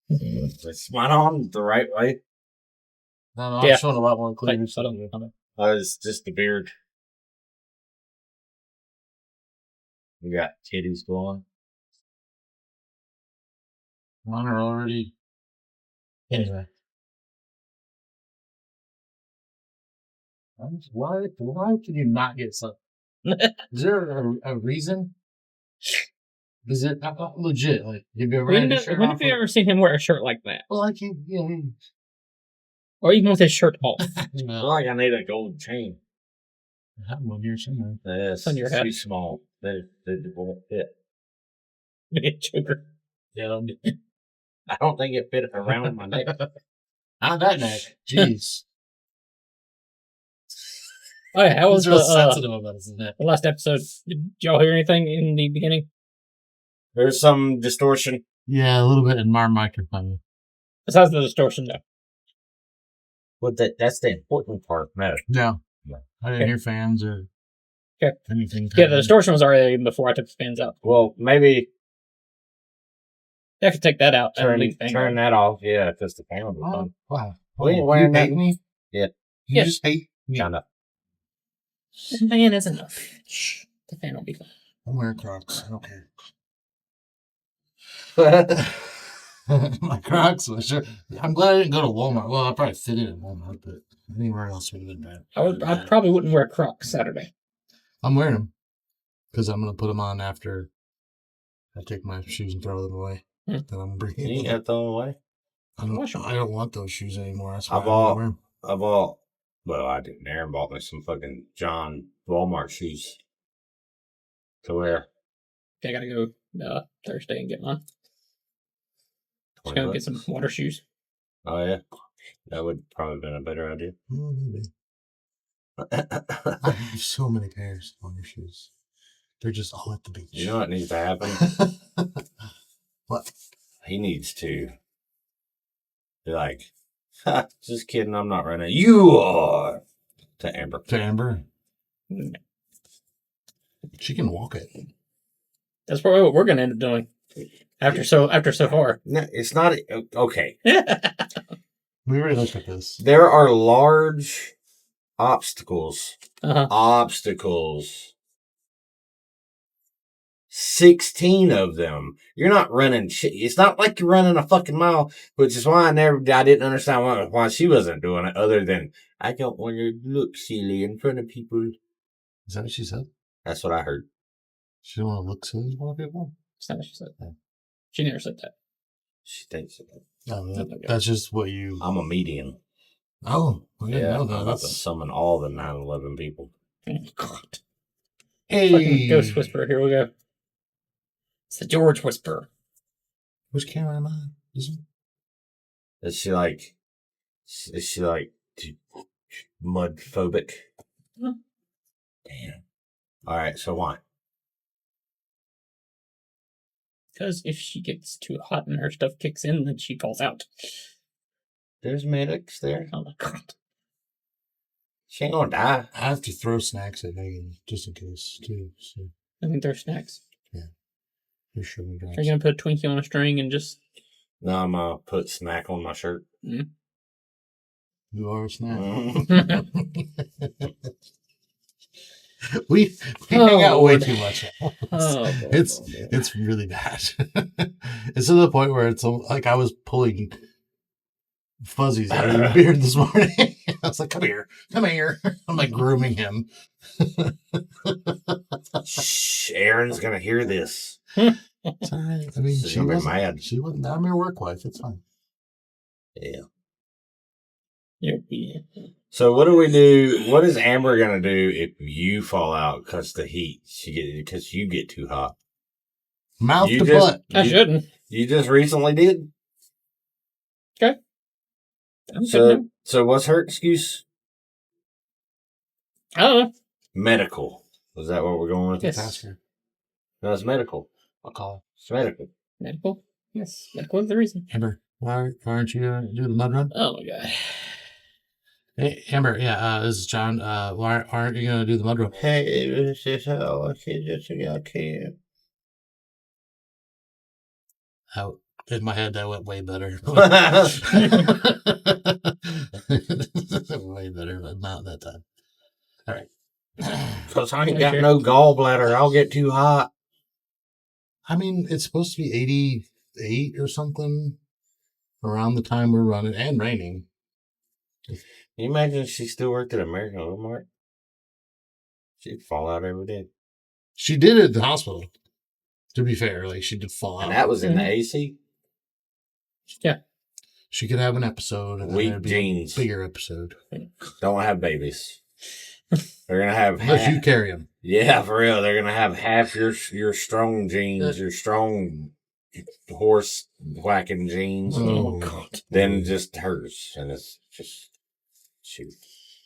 It's spot on the right way. No, I'm showing a lot more cleavage. It's just the beard. We got titties going. Mine are already. Anyway. Why can you not get some? Is there a reason? Is it legit? Like, have you ever when have you ever seen him wear a shirt like that? Well, I can't. Or even with his shirt off? No. Like I need a gold chain. I have one here somewhere. Yes, on your head. Too small. They won't fit. Joker. Yeah. I don't think it fit around my neck. Not that neck. Jeez. Oh yeah, how was real sensitive about his neck. the last episode? Did y'all hear anything in the beginning? There's some distortion. Yeah, a little bit in my microphone. Besides the distortion, though. Well, that's the important part. No. No. I didn't hear fans or anything. Yeah, the distortion was already even before I took the fans out. Well, maybe I could take that out. turn and leave that off. Yeah, because the fan will be fun. Wow. We ain't wearing you that. hate me? Yeah. You just hate me. Kind of. The fan is enough. Shh. The fan will be fine. I'm wearing Crocs. I don't care. My Crocs was sure. I'm glad I didn't go to Walmart. Well, I probably fit in at Walmart, but anywhere else would have been bad. I probably wouldn't wear Crocs Saturday. I'm wearing them because I'm going to put them on after I take my shoes and throw them away. Then I'm bringing You ain't got to throw them away. I don't want those shoes anymore. That's why I bought. Well, I didn't. Aaron bought me some fucking John Walmart shoes to wear. Okay, I gotta go Thursday and get mine. Just gonna get some water shoes. Oh yeah, that would probably been a better idea. Maybe. I have so many pairs of water shoes. They're just all at the beach. You know what needs to happen? What? He needs to be like, just kidding, I'm not running. You are. To Amber. To Amber? She can walk it. That's probably what we're gonna end up doing. After so far. No, it's not. Okay. We already looked at this. There are large obstacles. Uh-huh. Obstacles. 16 of them. You're not running shit. It's not like you're running a fucking mile, which is why I didn't understand why she wasn't doing it, other than I don't want to look silly in front of people. Is that what she said? That's what I heard. She don't want to look silly in front of people? That's not what she said. She never said that. She thinks it. No, that's just what you... I'm a median. Oh, I didn't know that. I'm about to summon all the 9/11 people. Oh, God. Hey! Fucking Ghost Whisperer, here we go. It's the George Whisperer. Which camera am I on? This one? Is she like mud phobic? Huh? Damn. Alright, so why? Because if she gets too hot and her stuff kicks in, then she falls out. There's medics there. Oh my God. She ain't gonna die. I have to throw snacks at Megan just in case, too. So. I think they're snacks. Yeah. They're sugar Are drops. you going to put a Twinkie on a string and just... No, I'm gonna put snack on my shirt. Mm. You are a snack. Mm. we hang out way too much. Oh, it's really bad. It's to the point where it's like I was pulling Fuzzy's out of your beard this morning. I was like, come here. I'm like grooming him. Shh, Aaron's gonna hear this. It's all right. I mean, She's gonna be mad. She wasn't. I'm your work wife. It's fine. Yeah. Yeah. So what do we do? What is Amber gonna do if you fall out because the heat? Because you get too hot. Mouth to butt. I shouldn't. You just recently did. Okay. So what's her excuse? I don't know. Medical. Is that what we're going with? Yes. Ask her. No, it's medical. I'll call her. It's medical. Medical? Yes. Medical is the reason. Amber, why aren't you going to do the mud run? Oh my God. Hey, Amber, this is John. Why aren't you going to do the mud run? Hey, this is how I can't. Out in my head, that went way better. Way better, but not that time. All right. Because I ain't got no gallbladder. I'll get too hot. I mean, it's supposed to be 88 or something around the time we're running and raining. Can you imagine if she still worked at American Walmart? She'd fall out every day. She did it at the hospital. To be fair, like she did fall out. And that was in the AC? Yeah. She could have an episode and then Weak there'd be jeans. a bigger episode. Don't have babies. They're going to have Unless you carry them. Yeah, for real. They're going to have half your strong jeans, your strong horse whacking jeans. Oh, God. Then just hers. And it's just, shoot.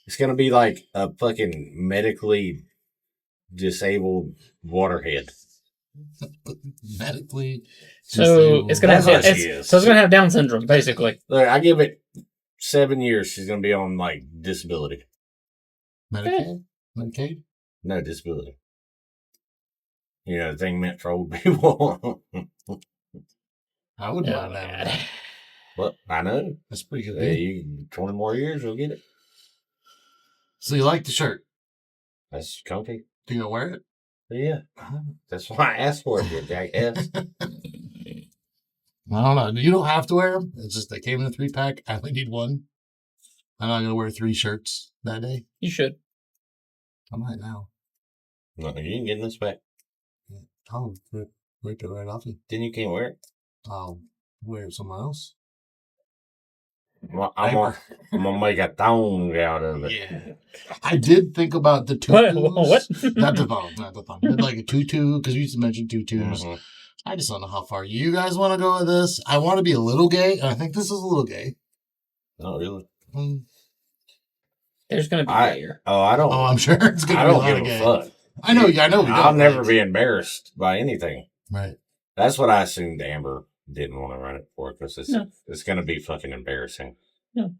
It's going to be like a fucking medically disabled waterhead. Medically. So it's gonna have That's what she is. so it's gonna have Down syndrome, basically. Look, I give it 7 years. She's going to be on like disability. Medicaid? Medicaid? No, disability. You know, the thing meant for old people. I wouldn't Oh, mind having God. that. Well, I know. That's pretty good. Hey, you 20 more years, you'll get it. So you like the shirt? That's comfy. Do you wear it? Yeah. That's why I asked for it, you jackass. I don't know. You don't have to wear them. It's just they came in a 3-pack. I only need one. I'm not going to wear 3 shirts that day. You should. I might now. No, you ain't getting this back. I'll rip it right off you. Then you can't wear it. I'll wear it somewhere else. Well, I'm gonna make a thong out of it. Yeah. I did think about the What? tutus. What? Not the thong. Not the thong. But like a tutu, because we used to mention tutus. Mhm. I just don't know how far you guys want to go with this. I want to be a little gay, and I think this is a little gay. Not really. Mm. There's gonna be I layer. Oh, I'm sure it's going I to be a don't lot of give gay. a fuck. I know. We I'll don't. never be embarrassed by anything. Right. That's what I assumed Amber didn't want to run it for, because No. it's going to be fucking embarrassing. No.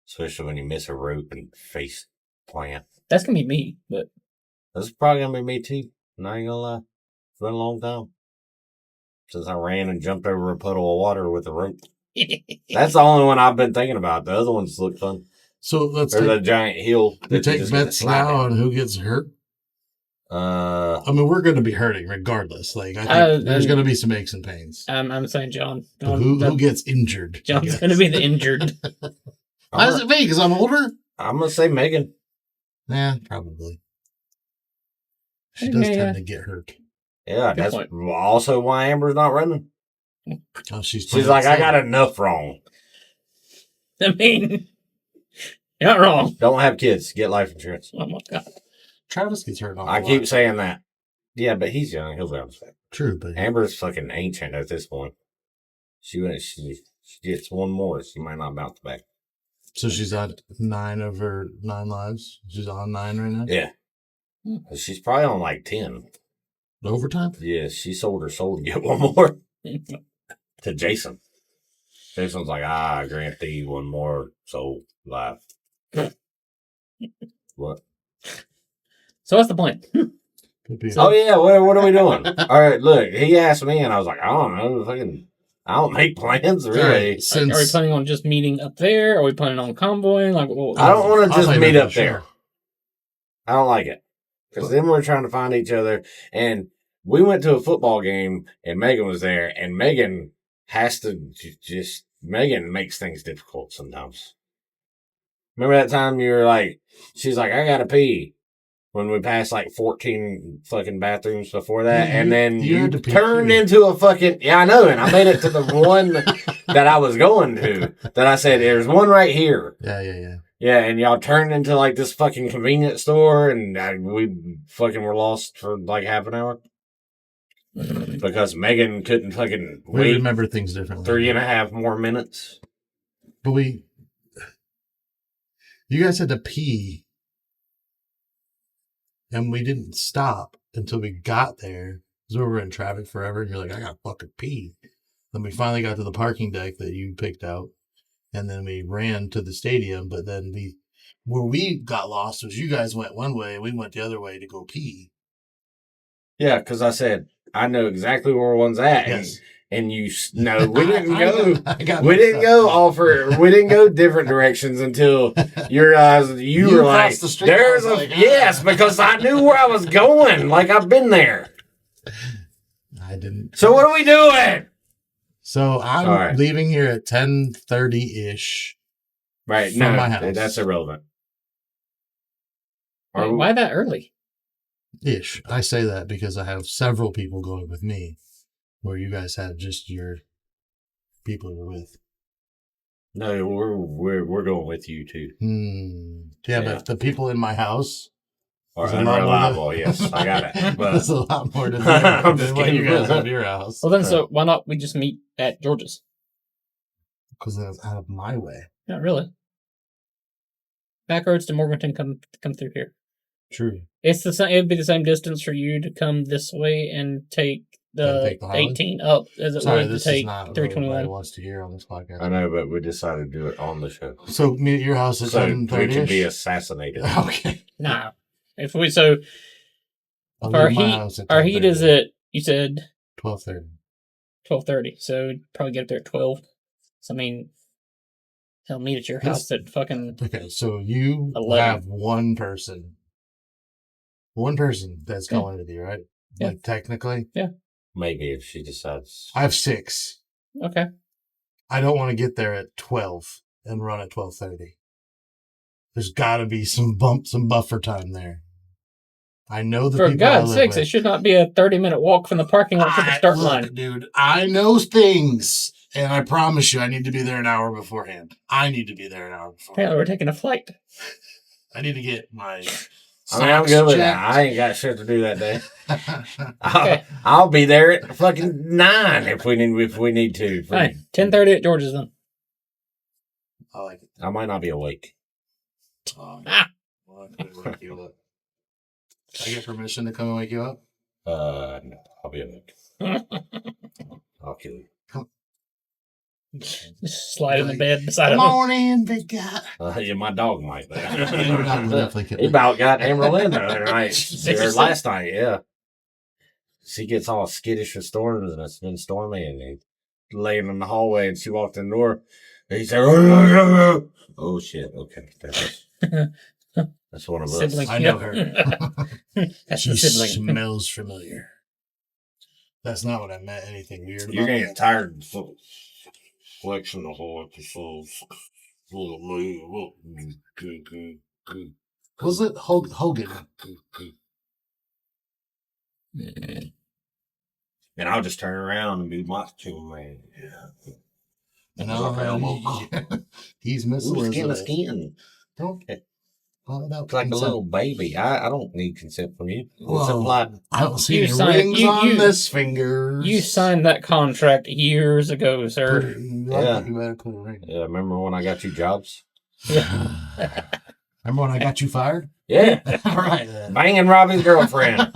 Especially when you miss a rope and face plant. That's gonna be me, but That's probably going to be me too. Not even gonna lie. It's been a long time since I ran and jumped over a puddle of water with a rope. That's the only one I've been thinking about. The other ones look fun. So let's There's a take, giant hill. we that you take just get to bets slide now down. on who gets hurt. I mean, we're going to be hurting regardless. Like, I think there's going to be some aches and pains. I'm saying John. But who gets injured? John's gonna be the injured. Why is it me? Because I'm older? I'm going to say Megan. Nah, probably. She Hey, does Maya. tend to get hurt. Yeah, Good that's point. also why Amber's not running. Oh, She's like, I got enough wrong. I mean, you're not wrong. Don't have kids. Get life insurance. Oh my God. Travis gets hurt. I keep saying that. Yeah, but he's young. He'll bounce back. True, but Amber's fucking ancient at this point. She gets one more. She might not bounce back. so she's at 9 of her 9 lives. She's on 9 right now. Yeah. She's probably on like 10. Overtime. Yeah, she sold her soul to get one more to Jason. Jason's like, I grant thee one more soul life. What? So what's the plan? Could be. Oh yeah, what are we doing? All right, look, he asked me, and I was like, I don't know, I don't make plans really. Right, Are we since planning on just meeting up there? Are we planning on convoying? Like, what? I don't want to I'll just play meet that up for there. sure. I don't like it because then we're trying to find each other, and we went to a football game, and Megan was there, and Megan has to just Megan makes things difficult sometimes. Remember that time you were like, she's like, I gotta pee. When we passed like 14 fucking bathrooms before that, Yeah, and then you you had to pee turned too. into a fucking, yeah, I know, and I made it to the one that I was going to, that I said, there's one right here. Yeah. Yeah, and y'all turned into like this fucking convenience store, and we fucking were lost for like half an hour. Because Megan couldn't fucking We wait remember things differently. 3.5 more minutes. But you guys had to pee, and we didn't stop until we got there because we were in traffic forever. And you're like, I gotta fucking pee. Then we finally got to the parking deck that you picked out, and then we ran to the stadium. But then where we got lost was you guys went one way and we went the other way to go pee. Yeah, because I said, I know exactly where one's at. Yes. and no, we didn't go. I got We didn't mixed go we didn't go different directions until you realized you were like, crossed the street, there's I a, was like, yes, because I knew where I was going. Like, I've been there. I didn't. So what are we doing? So I'm All right. leaving here at 10:30-ish. Right, From no, my house. that's irrelevant. Wait, why that early? Ish. I say that because I have several people going with me, where you guys have just your people you're with. No, we're going with you too. Yeah, Yeah. but the people in my house Or There's a lot more unreliable, yes, I got it. But that's a lot more to do I'm than just what you kidding. guys have at your house. Well, then, so why not we just meet at George's? Because that's out of my way. Not really. Back roads to Morganton come through here. True. It's the same. It'd be the same distance for you to come this way and take the, take the highway? 18 up as it Sorry, would to this take is not really what I 321. wants to hear on this podcast. I know, but we decided to do it on the show. So meet at your house at So we 10:30. can be assassinated. Okay. Nah. If we so I'll our leave my heat house at our heat 10:30. is at, you said 12:30. 12:30. So we'd probably get up there at 12. So I mean, he'll meet at your house at fucking. Okay, so you 11. have one person. One person that's Yeah. going with you, right? Yeah. Like technically. Maybe if she decides. I have 6. Okay. I don't want to get there at 12 and run at 12:30. There's got to be some buffer time there. I know the For people I God's live sakes, with. it should not be a 30-minute walk from the parking lot to the start Look, line. dude, I know things, and I promise you, I need to be there an hour beforehand. I need to be there an hour beforehand. Apparently, we're taking a flight. I need to get my. I mean, I'm good with that. socks I ain't got shit to do that day. checked. Okay. I'll be there at fucking 9 if we need to. Fine. 10:30 at George's then. I like it. I might not be awake. Well, Ah. I could wake you up. I get permission to come and wake you up? No, I'll be awake. I'll kill you. Just slide in the bed beside Come him. on in, big guy. Yeah, my dog might. But Your dog will definitely kill he you. about got Amarilyn the other night. Or Seriously? last night, yeah. She gets all skittish with storms, and it's been stormy, and he's laying in the hallway, and she walked in the door, and he said, oh shit, okay. That's one of us. Sibling. I know Yep. her. That's She the sibling. smells familiar. That's not what I meant. Anything weird You're about gonna that? get tired of flexing the whole episode. Full of me. Was it Hogan? And I'll just turn around and be Macho Man. Yeah. No, he's missing Ooh, skin to his- skin. Don't. Well, about It's like a consent. little baby. I don't need consent from you. Well, Except like, I don't see You any signed- rings you- on you- this finger. You signed that contract years ago, sir. Yeah. You better put a ring. remember when I got you jobs? Remember when I got you fired? Yeah. All right. Then. Banging Robbie's girlfriend.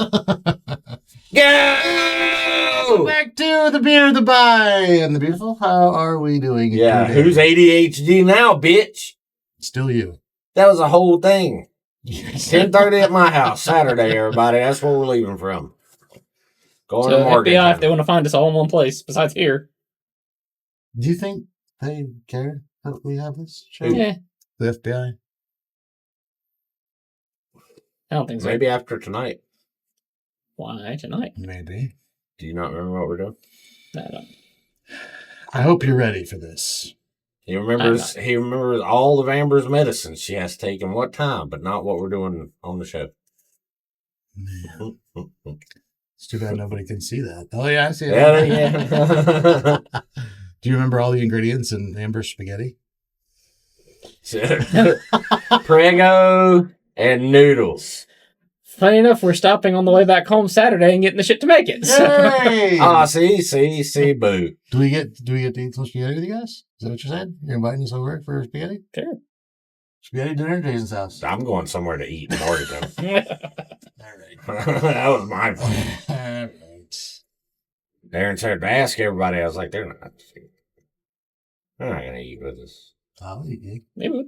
Go! Back to the beer, the buy, and the beautiful. How are we doing? Yeah, today? who's ADHD now, bitch? Still you? That was a whole thing. Yes. 10:30 at my house, Saturday, everybody. That's where we're leaving from. Going So to Morgan. FBI, if they want to find us all in one place, besides here. Do you think they care that we have this show? Yeah. The FBI? I don't think so. Maybe after tonight. Why tonight? Maybe. Do you not remember what we're doing? I don't. I hope you're ready for this. He remembers all of Amber's medicines she has taken, what time, but not what we're doing on the show. Man, it's too bad nobody can see that. Oh yeah, I see it. Yeah. Do you remember all the ingredients in Amber's spaghetti? Prego and noodles. Funny enough, we're stopping on the way back home Saturday and getting the shit to make it. So. Yay! Ah, see, boo. Do we get to eat some spaghetti with you guys? Is that what you said? You're inviting us over for spaghetti? Sure. Spaghetti dinner at Jason's house. I'm going somewhere to eat in Morgan. All right. That was my All right. Darren said to ask everybody. I was like, they're not going to eat with us. I'll eat you. Maybe.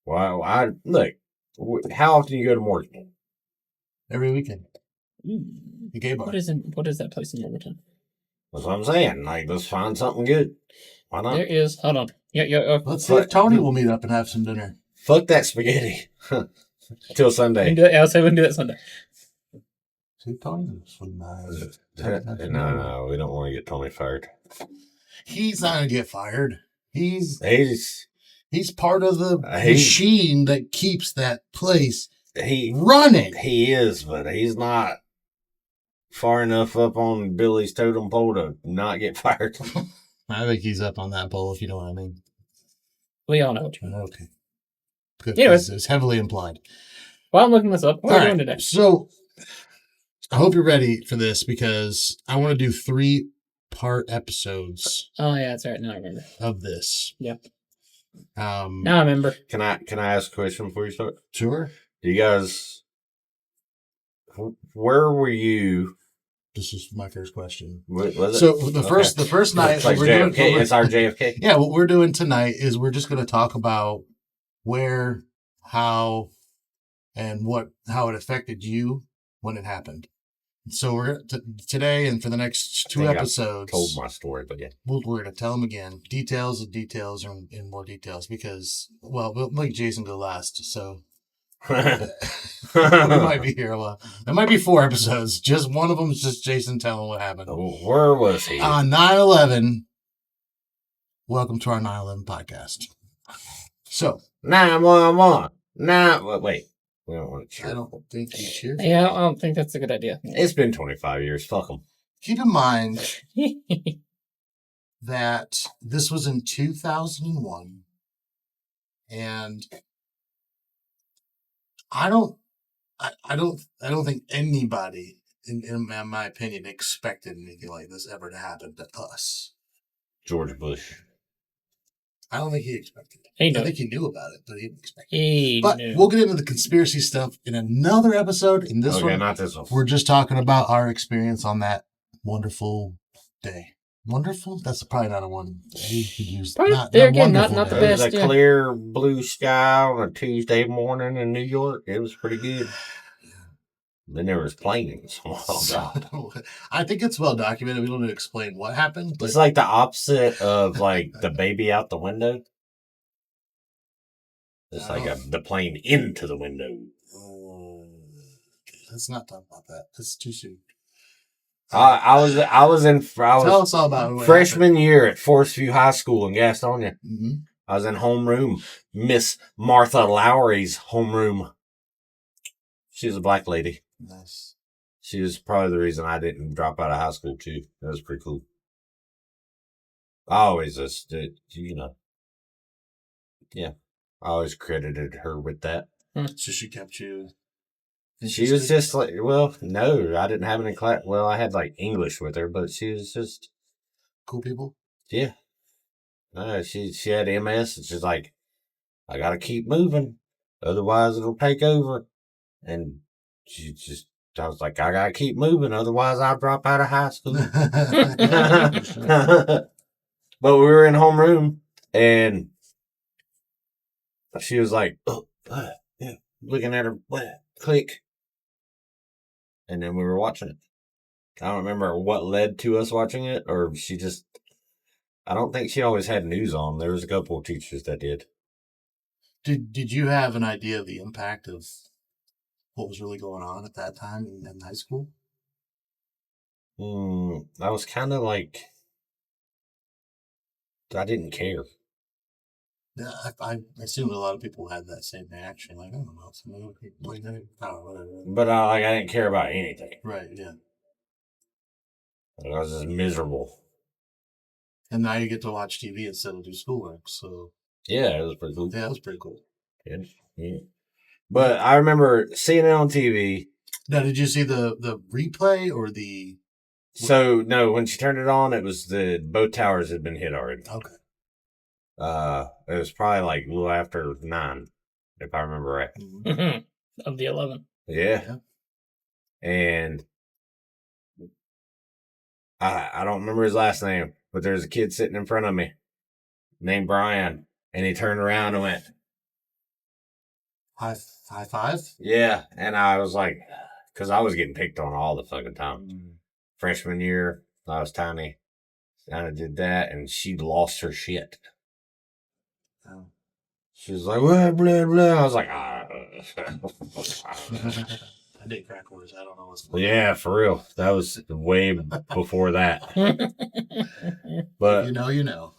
Well, look. How often do you go to Morgan? Every weekend. Ooh. The gay bar. What is that place in Morganton? That's what I'm saying. Like, let's find something good. Why not? There is. Hold on. Yeah. Let's see if Tony will meet up and have some dinner. Fuck that spaghetti. Till We can Sunday. do it. I'll say we can do that Sunday. See, Tony's nice. No, we don't want to get Tony fired. He's not gonna get fired. He's part of the He- machine that keeps that place He running. he is, but he's not far enough up on Billy's totem pole to not get fired. I think he's up on that pole, if you know what I mean. We all know what you mean. Okay. Good. Anyways. It's heavily implied. While I'm looking this up, what are we All doing right, today? so I hope you're ready for this because I want to do 3-part episodes Oh, yeah, that's right. Now I remember. of this. Yeah. Um, Now I remember. Can I ask a question before you start? Sure. Do you guys, where were you? This is my first question. Was it? So the first night It's like we're JFK. doing, It's our JFK. yeah, what we're doing tonight is we're just going to talk about where, how, and how it affected you when it happened. So we're today and for the next 2 I think I've episodes, Told my story, but yeah. we're going to tell them again, details of details and in more details because, well, we'll make Jason go last. So we might be here a while. There might be 4 episodes. Just one of them is just Jason telling what happened. Where was he? On 9/11, welcome to our 9/11 podcast. So 911. Wait. We don't want to cheer. I don't think you cheer. Yeah, I don't think that's a good idea. It's been 25 years. Fuck them. Keep in mind that this was in 2001, and I don't think anybody, in my opinion, expected anything like this ever to happen to us. George Bush. I don't think he expected it. He I knew. think he knew about it, but he didn't expect it. He But knew. we'll get into the conspiracy stuff in another episode. In this Okay, one, not this one. we're just talking about our experience on that wonderful day. Wonderful? That's probably not a one. You could use Probably- not there again, wonderful not the day. It was best, a yeah. clear blue sky on a Tuesday morning in New York. It was pretty good. Then there was planes. Oh, God. I think it's well documented. We don't need to explain what happened, but It's like the opposite of like the baby out the window. It's like the plane into the window. let's not talk about that. That's too soon. I was Tell us all about it. freshman year at Forest View High School in Gastonia. Mm-hmm. I was in homeroom. Miss Martha Lowry's homeroom. She was a black lady. Nice. She was probably the reason I didn't drop out of high school too. That was pretty cool. I always just, yeah. I always credited her with that. So she kept you. She was just like, well, no, I didn't have any class. Well, I had like English with her, but she was just, cool people. yeah. She had MS, and she's like, I gotta keep moving, otherwise it'll take over. And I was like, I gotta keep moving, otherwise I'll drop out of high school. But we were in homeroom, and she was like, yeah, looking at her, click. And then we were watching it. I don't remember what led to us watching it, or I don't think she always had news on. There was a couple of teachers that did. Did you have an idea of the impact of what was really going on at that time in high school? I was kind of like, I didn't care. Yeah, I assume a lot of people had that same reaction. Like, I don't know, something like that. Whatever. But I didn't care about anything. Right, yeah. I was just miserable. And now you get to watch TV instead of do schoolwork. So Yeah, it was pretty cool. yeah, that was pretty cool. Yeah. But I remember seeing it on TV. Now, did you see the replay or the? So no, when she turned it on, it was both towers had been hit already. Okay. It was probably like a little after 9, if I remember right. Mhm. Of the 11. Yeah. And I don't remember his last name, but there's a kid sitting in front of me named Brian, and he turned around and went, High five. yeah. And I was like, because I was getting picked on all the fucking time. Freshman year, I was tiny. I did that, and she lost her shit. Oh. She was like, blah, blah, blah. I was like, I did crack wars. I don't know what's going on. yeah, for real. That was way before that. But You know, you know.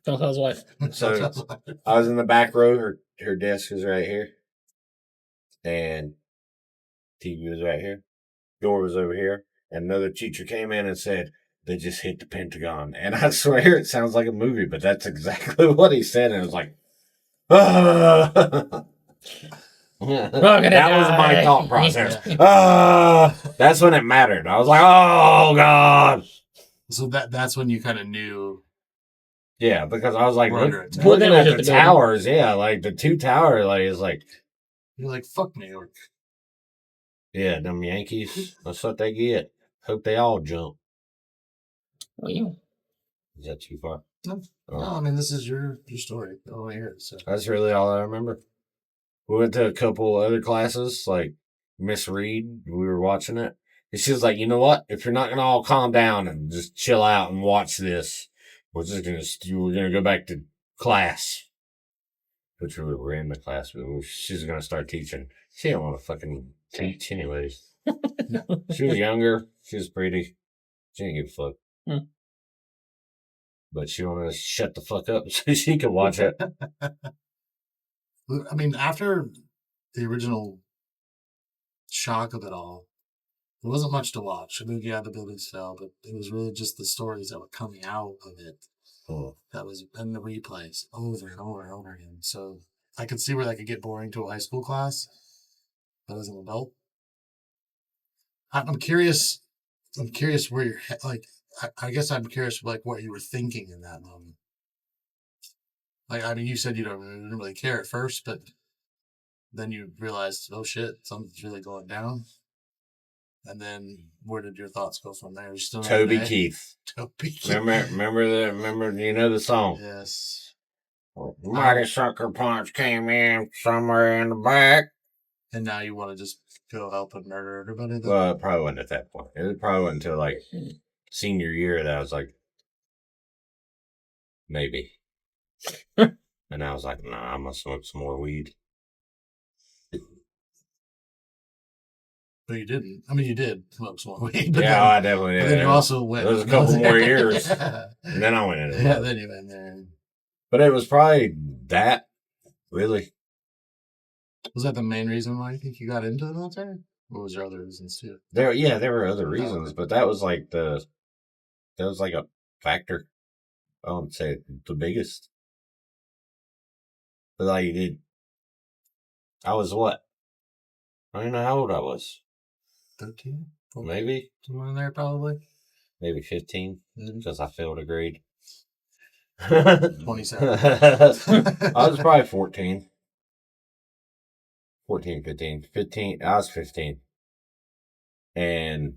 Don't tell his wife. So I was in the back row. Her desk was right here, and TV was right here. Door was over here, and another teacher came in and said, "They just hit the Pentagon." And I swear it sounds like a movie, but that's exactly what he said. And it was like, ah! That was my thought process. That's when it mattered. I was like, oh god. So that's when you kind of knew. Yeah, because I was like, We're under attack. looking Well, at that the was just the towers. Yeah, like the two tower, like is like, You're like, fuck New York. yeah, them Yankees. That's what they get. Hope they all jump. Well, you. Is that too far? No, Oh. I mean, this is your story. I want to hear it. So. That's really all I remember. We went to a couple other classes, like Miss Reed. We were watching it. And she was like, you know what? If you're not going to all calm down and just chill out and watch this, we're going to go back to class. Which we were in the class, but she's going to start teaching. She didn't want to fucking teach anyways. She was younger. She was pretty. She didn't give a fuck. Hmm. But she wanted to shut the fuck up so she could watch it. I mean, after the original shock of it all, there wasn't much to watch. I mean, yeah, the buildings fell, but it was really just the stories that were coming out of it. Oh. That was, and the replays over and over and over again. So I could see where that could get boring to a high school class, but as an adult, I'm curious. I'm curious where you're like. I guess I'm curious, like, what you were thinking in that moment. Like, I mean, you said you didn't really care at first, but then you realized, oh shit, something's really going down. And then where did your thoughts go from there? You still Toby Keith. Toby Keith. Remember, you know the song? Yes. Mighty Sucker Punch came in somewhere in the back. And now you want to just go help and murder everybody? Well, it probably wasn't at that point. It probably wasn't until like senior year that I was like, maybe. And I was like, nah, I'm going to smoke some more weed. But you didn't. I mean, you did smoke some more weed. But Yeah, then, I definitely did. but then you also went. There was a couple more years. And then I went into it. Yeah, then you went there. But it was probably that, really. Was that the main reason why you think you got into the military? Or was there other reasons too? There were other reasons, but that was like a factor. I wouldn't say the biggest. But like, I was what? I don't know how old I was. 13? 14? Maybe. Somewhere in there, probably. Maybe 15, because I failed a grade. 27. I was probably 14. 14, 15. 15. I was 15. And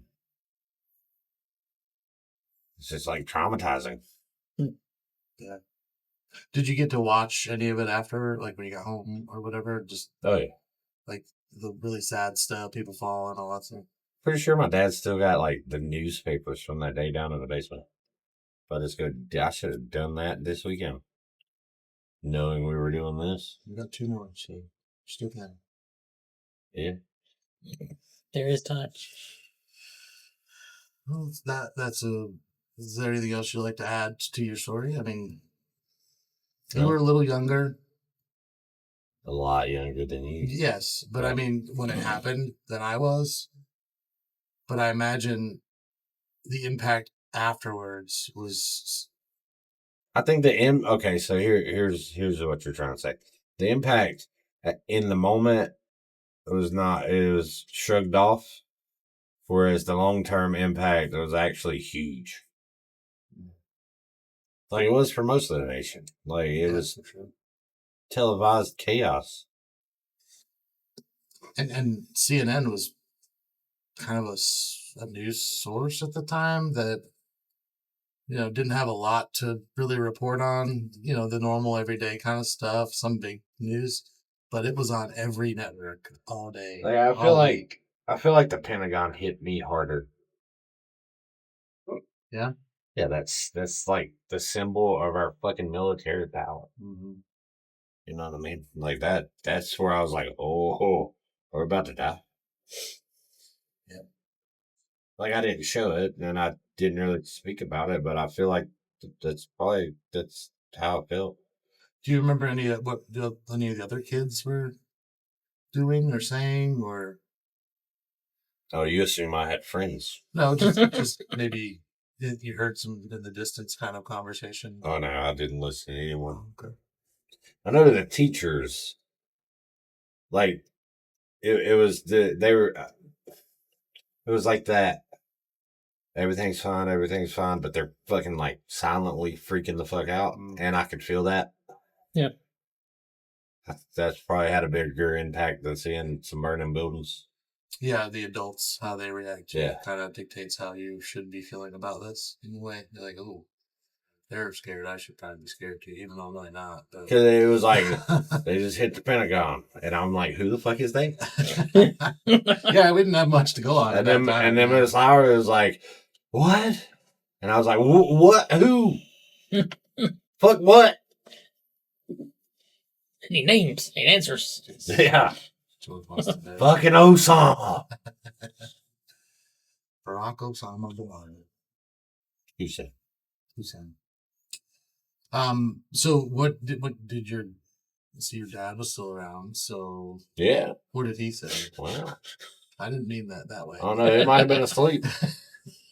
it's just like traumatizing. Yeah. Did you get to watch any of it after, like when you got home or whatever? Just Oh, yeah. like the really sad stuff, people falling, all that stuff. Pretty sure my dad still got like the newspapers from that day down in the basement. But it's good. I should have done that this weekend, knowing we were doing this. You got 2 more, so you still can. Yeah. There is time. Well, is there anything else you'd like to add to your story? I mean, you were a little younger. A lot younger than you. Yes, but I mean, when it happened, than I was. But I imagine the impact afterwards was. I think okay, so here's what you're trying to say. The impact in the moment it was shrugged off, whereas the long-term impact was actually huge. Like it was for most of the nation. Like it was televised chaos. And CNN was kind of a news source at the time that, didn't have a lot to really report on, the normal everyday kind of stuff, some big news, but it was on every network all day. Like, I feel like the Pentagon hit me harder Yeah. Yeah, that's like the symbol of our fucking military power. Mm-hmm. You know what I mean? Like that. That's where I was like, oh, we're about to die. Yeah. Like I didn't show it, and I didn't really speak about it, but I feel like that's how it felt. Do you remember any of any of the other kids were doing or saying, or Oh, you assume I had friends? no? Just maybe you heard some in the distance kind of conversation. Oh no, I didn't listen to anyone. Okay. I know the teachers, like it was they were. It was like that. Everything's fine, but they're fucking like silently freaking the fuck out, and I could feel that. Yeah. That's probably had a bigger impact than seeing some burning buildings. Yeah, the adults, how they react to Yeah. it kind of dictates how you should be feeling about this in a way. They're like, oh, they're scared. I should probably be scared too, even though I'm really not. Because it was like, they just hit the Pentagon. And I'm like, who the fuck is they? Yeah, we didn't have much to go on. And then Miss Laura was like, what? And I was like, what? Who? Fuck what? Any names, any answers. Yeah. Fuck. Fucking Osama. Barack Osama bin Laden. You said. Hussein. So what did your dad was still around, so Yeah. what did he say? Wow. I didn't mean that way. I don't know. He might have been asleep.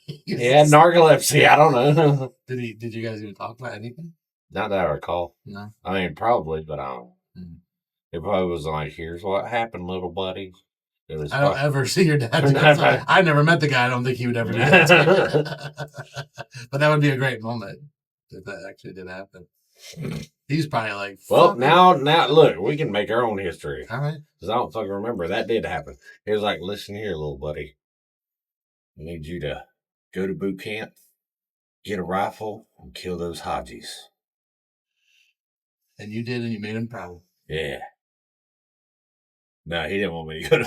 He had narcolepsy. I don't know. Did you guys even talk about anything? Not that I recall. No. I mean, probably, but I don't. Mm. It probably was like, here's what happened, little buddy. It was I don't ever see your dad do that. I never met the guy. I don't think he would ever do that. But that would be a great moment if that actually did happen. He's probably like, well, now, look, we can make our own history. All right. Because I don't fucking remember. That did happen. He was like, listen here, little buddy. I need you to go to boot camp, get a rifle, and kill those Hajis. And you did, and you made him proud. Yeah. No, he didn't want me to go to...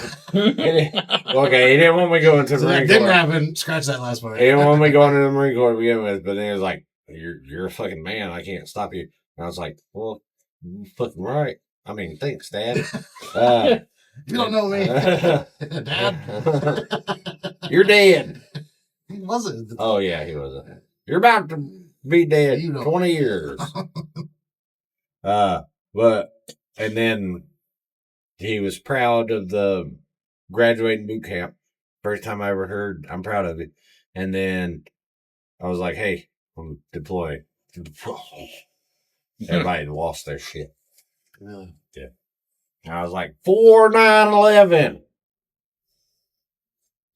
Okay, he didn't want me going to the Marine Corps. That didn't happen. Scratch that last part. He didn't want me going to the Marine Corps to begin with, but then he was like, you're a fucking man. I can't stop you. And I was like, well, you're fucking right. I mean, thanks, Dad. You don't know me. Dad. You're dead. He wasn't. Oh, yeah, he wasn't. You're about to be dead 20 years. But, and then he was proud of the graduating boot camp. First time I ever heard, I'm proud of it. And then I was like, hey, I'm deploying. Everybody lost their shit. Really? Yeah. And I was like, 4/9/11.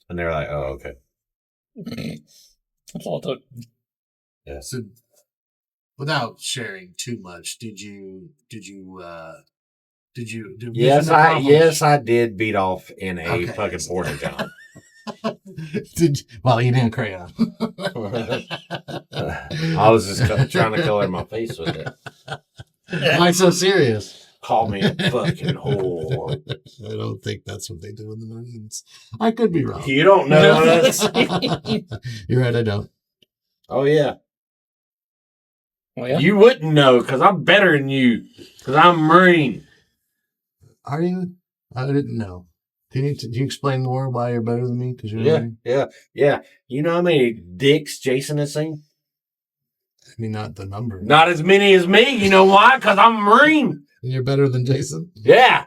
And they were like, oh, okay. That's all it took. Yeah. So, without sharing too much, did you Yes, I did beat off in a fucking porta john. Well, you didn't crayon. I was just trying to color my face with it. Why so serious? Call me a fucking whore. I don't think that's what they do in the Marines. I could be wrong. You don't know us. You're right, I don't. Oh, yeah. Well, yeah. You wouldn't know because I'm better than you because I'm a Marine. Are you? I didn't know. Can you explain more why you're better than me? Because you're yeah. You know how many dicks Jason has seen? I mean, not the number. Not as many as me. You know why? Because I'm a Marine. You're better than Jason? Yeah.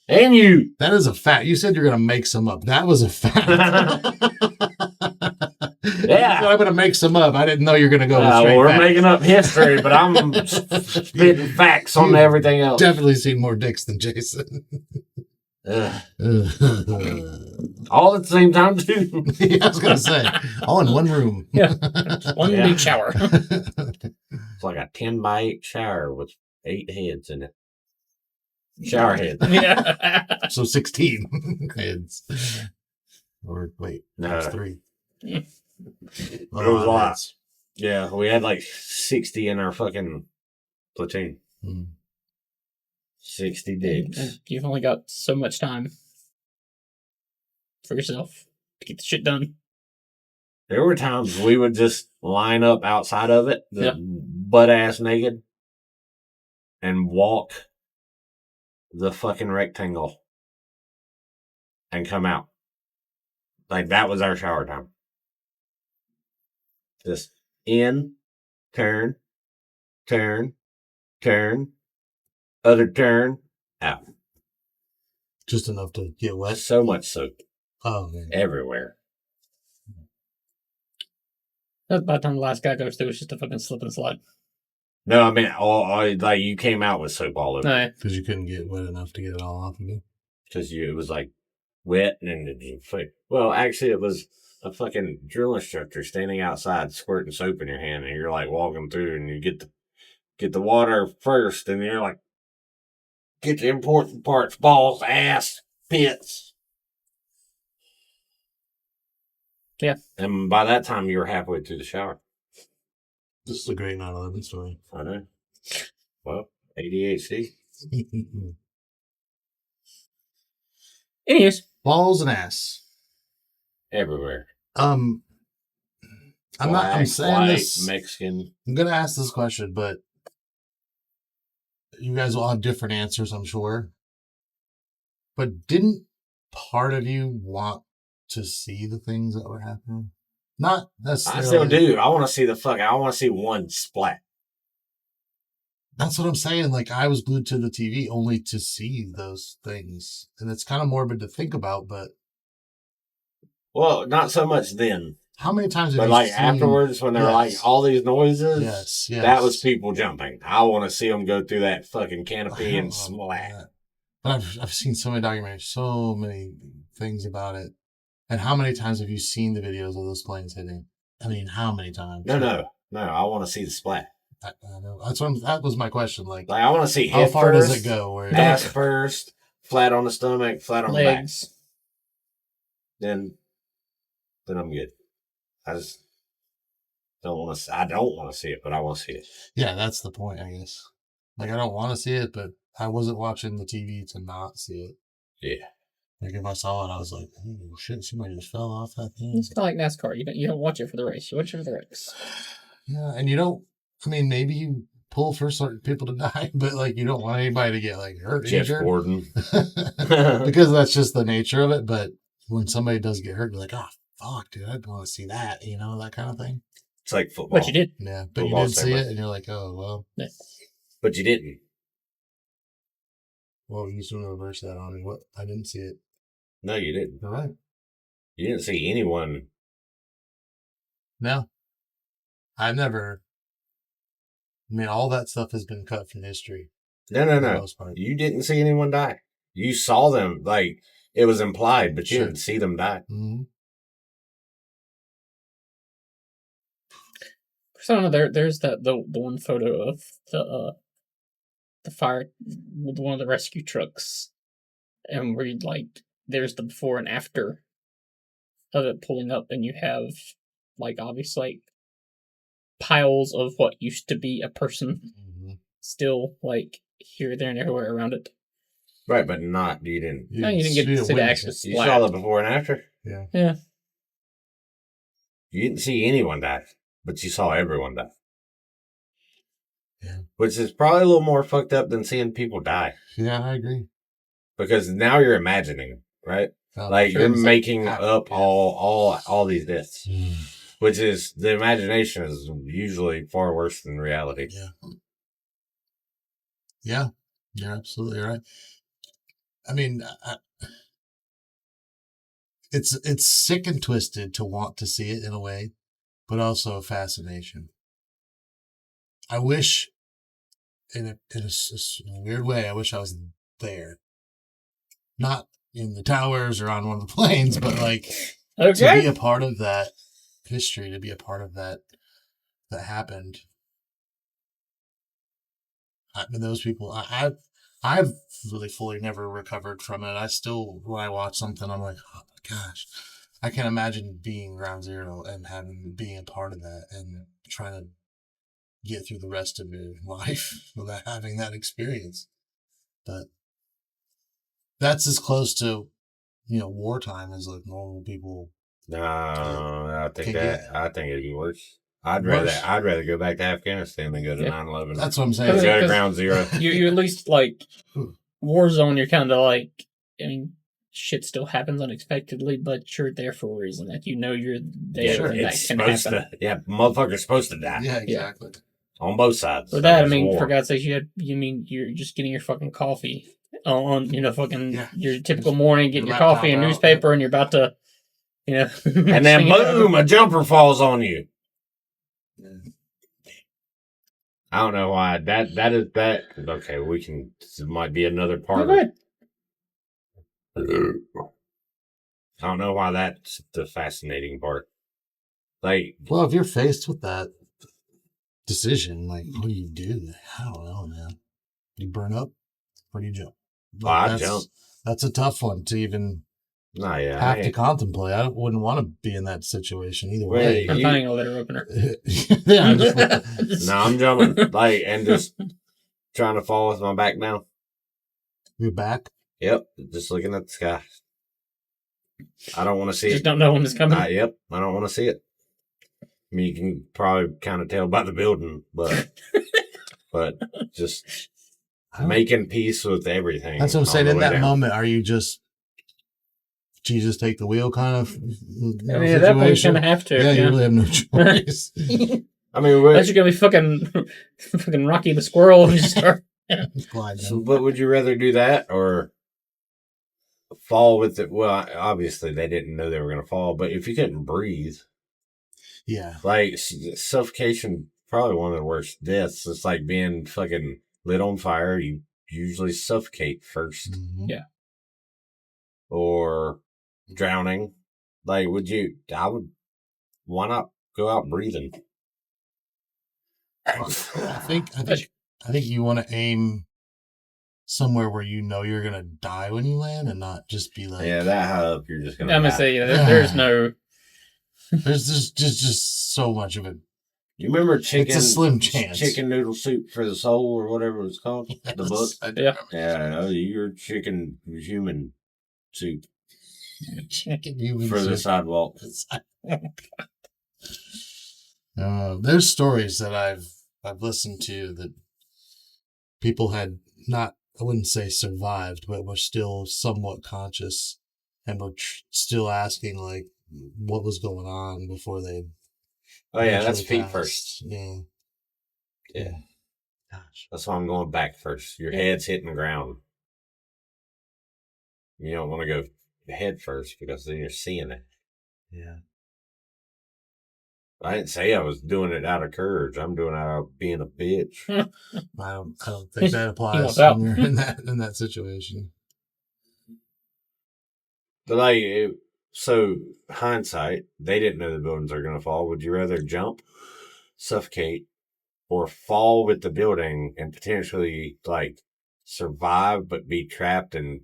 And you. That is a fact. You said you're going to make some up. That was a fact. Yeah. So I'm going to make some up. I didn't know you were going to go with straight we're facts. making up history, but I'm spitting facts on everything else. Definitely seen more dicks than Jason. All at the same time, too. Yeah, I was going to say. All in one room. Yeah. One big shower. It's like a 10x8 shower with 8 heads in it. Shower heads. Yeah. So 16 heads. Or wait, No. that's 3. It was a lot. Yeah, we had like 60 in our fucking platoon. 60 dicks. You've only got so much time for yourself to get the shit done. There were times we would just line up outside of it, Yeah. butt ass naked, and walk the fucking rectangle and come out. Like, that was our shower time. Just in, turn, turn, turn, other turn, out. Just enough to get wet. So much soap Oh, man. everywhere. By the time the last guy goes through, it's just a fucking slip and slide. No, I mean, all like you came out with soap all over. No, Because you couldn't get wet enough to get it all off of you. Because it was like wet well, actually, it was a fucking drill instructor standing outside squirting soap in your hand, and you're like walking through, and you get the water first, and you're like, get the important parts: balls, ass, pits. Yeah. And by that time, you were halfway through the shower. This is a great 9/11 story. I know. Well, ADHD. anyways, Balls and ass. Everywhere. I'm Black, saying white, this. Mexican. I'm going to ask this question, but you guys will have different answers, I'm sure. But didn't part of you want to see the things that were happening? Not necessarily. I still do. I want to see I want to see one splat. That's what I'm saying. Like, I was glued to the TV only to see those things. And it's kind of morbid to think about, but Well, not so much then. how many times have But you like seen... afterwards, when there were like Yes. all these noises, Yes. that was people jumping. I want to see them go through that fucking canopy and splat. Yeah. But I've seen so many documentaries, so many things about it. And how many times have you seen the videos of those planes hitting? I mean, how many times? No. I want to see the splat. I know. That was my question. Like I want to see how head far first, does it go? Where ass first, flat on the stomach, flat on legs. the back. Then I'm good. I just don't want to. I don't want to see it, but I want to see it. Yeah, that's the point, I guess. Like, I don't want to see it, but I wasn't watching the TV to not see it. Yeah. Like, if I saw it, I was like, oh, shit, somebody just fell off that thing. It's kind of like NASCAR. You don't watch it for the race. You watch it for the race. Yeah, and you don't, I mean, maybe you pull for certain people to die, but, like, you don't want anybody to get, like, hurt, Jeff injured. Gordon. Because that's just the nature of it, but when somebody does get hurt, you're like, oh, fuck, dude, I'd want to see that, that kind of thing. It's like football. But you did. Yeah, but Football you did see same way. it, and you're like, oh, well. Yeah. But you didn't. Well, you should reverse that on me. What? I didn't see it. No, you didn't. All right. You didn't see anyone. No. I've never. I mean, all that stuff has been cut from history. No. For the most part. You didn't see anyone die. You saw them, like, it was implied, but you Sure. didn't see them die. Mm-hmm. So I don't know, there's the one photo of the fire with one of the rescue trucks, and where there's the before and after of it pulling up, and you have obviously piles of what used to be a person Mm-hmm. still here, there, and everywhere around it. Right, but you didn't. No, you didn't get to see the actual You splat. saw the before and after? Yeah. Yeah. You didn't see anyone die, but you saw everyone die. Yeah. Which is probably a little more fucked up than seeing people die. Yeah, I agree. Because now you're imagining, right? Oh, You're sure. making Yeah. up all these deaths. Mm. Which is, the imagination is usually far worse than reality. Yeah. Yeah, you're absolutely right. I mean, it's sick and twisted to want to see it in a way, but also a fascination. I wish, in a weird way, I wish I was there. Not in the towers or on one of the planes, but to be a part of that history, to be a part of that happened. I mean, those people, I've really fully never recovered from it. I still, when I watch something, I'm like, oh my gosh, I can't imagine being ground zero and being a part of that and trying to get through the rest of your life without having that experience. But that's as close to, wartime as normal people No, I think Can I think it'd be worse. Worse? I'd rather go back to Afghanistan than go to Yeah. 9/11. That's what I'm Go saying. to ground zero. You at least like Warzone. You're kind of like, I mean, shit still happens unexpectedly, but you're there for a reason. Like you know you're there, Sure. and that It's can supposed happen. to. Yeah, motherfucker's supposed to die Yeah, exactly. on both sides. For that, I It's mean, war. for God's sake, you mean you're just getting your fucking coffee on fucking Yeah. your typical morning, getting Your your coffee laptop and out. newspaper, and you're about to, And then boom, a jumper falls on you. I don't know why that is that. Okay, we can. This might be another Oh, part. go ahead. I don't know why that's the fascinating part. Like, Well, if you're faced with that decision, like, what do you do? I don't know, man. You burn up or do you jump? I that's, jump. That's a tough one to even nah, yeah, have to contemplate. I wouldn't want to be in that situation either Wait, way. I'm you- finding a letter opener. Yeah, I'm just, No, I'm jumping. Like, and just trying to fall with my back down. you're back. Yep, just looking at the sky. I don't want to see Just it. don't know when it's coming. Yep, I don't want to see it. I mean, you can probably kind of tell by the building, but just making peace with everything. That's what I'm on saying. the In way that down. moment, are you just Jesus take the wheel kind of I mean, at that point, you kind of have to. Yeah, you really have no choice. I mean, Unless you're gonna be fucking Rocky the Squirrel and just start. Glide so, down. but would you rather do that or fall with it? Well, obviously they didn't know they were going to fall, but if you couldn't breathe, Yeah. like suffocation, probably one of the worst deaths. It's like being fucking lit on fire. You usually suffocate first, Mhm. Yeah. or drowning. Like, would you? I would. Why not go out breathing? I think you want to aim somewhere where you know you're gonna die when you land, and not just be like, Yeah, that high up, you're just I'm gonna. gonna die. say there's no. there's just so much of it. You remember chicken? It's a slim chance. Chicken noodle soup for the soul, or whatever it was called. The book. I do Yeah. Yeah, you're chicken human soup Chicken human for the soup. sidewalk. There's stories that I've listened to that people had not, I wouldn't say survived, but were still somewhat conscious and were still asking like what was going on before they. Oh yeah, that's eventually feet passed. first. Yeah. Yeah, Gosh. that's why I'm going back first. Your Yeah. head's hitting the ground. You don't want to go head first because then you're seeing it. Yeah. I didn't say I was doing it out of courage. I'm doing it out of being a bitch. I don't think that applies wants out. when you're in that situation. But like, so hindsight, they didn't know the buildings are going to fall. Would you rather jump, suffocate, or fall with the building and potentially like survive but be trapped and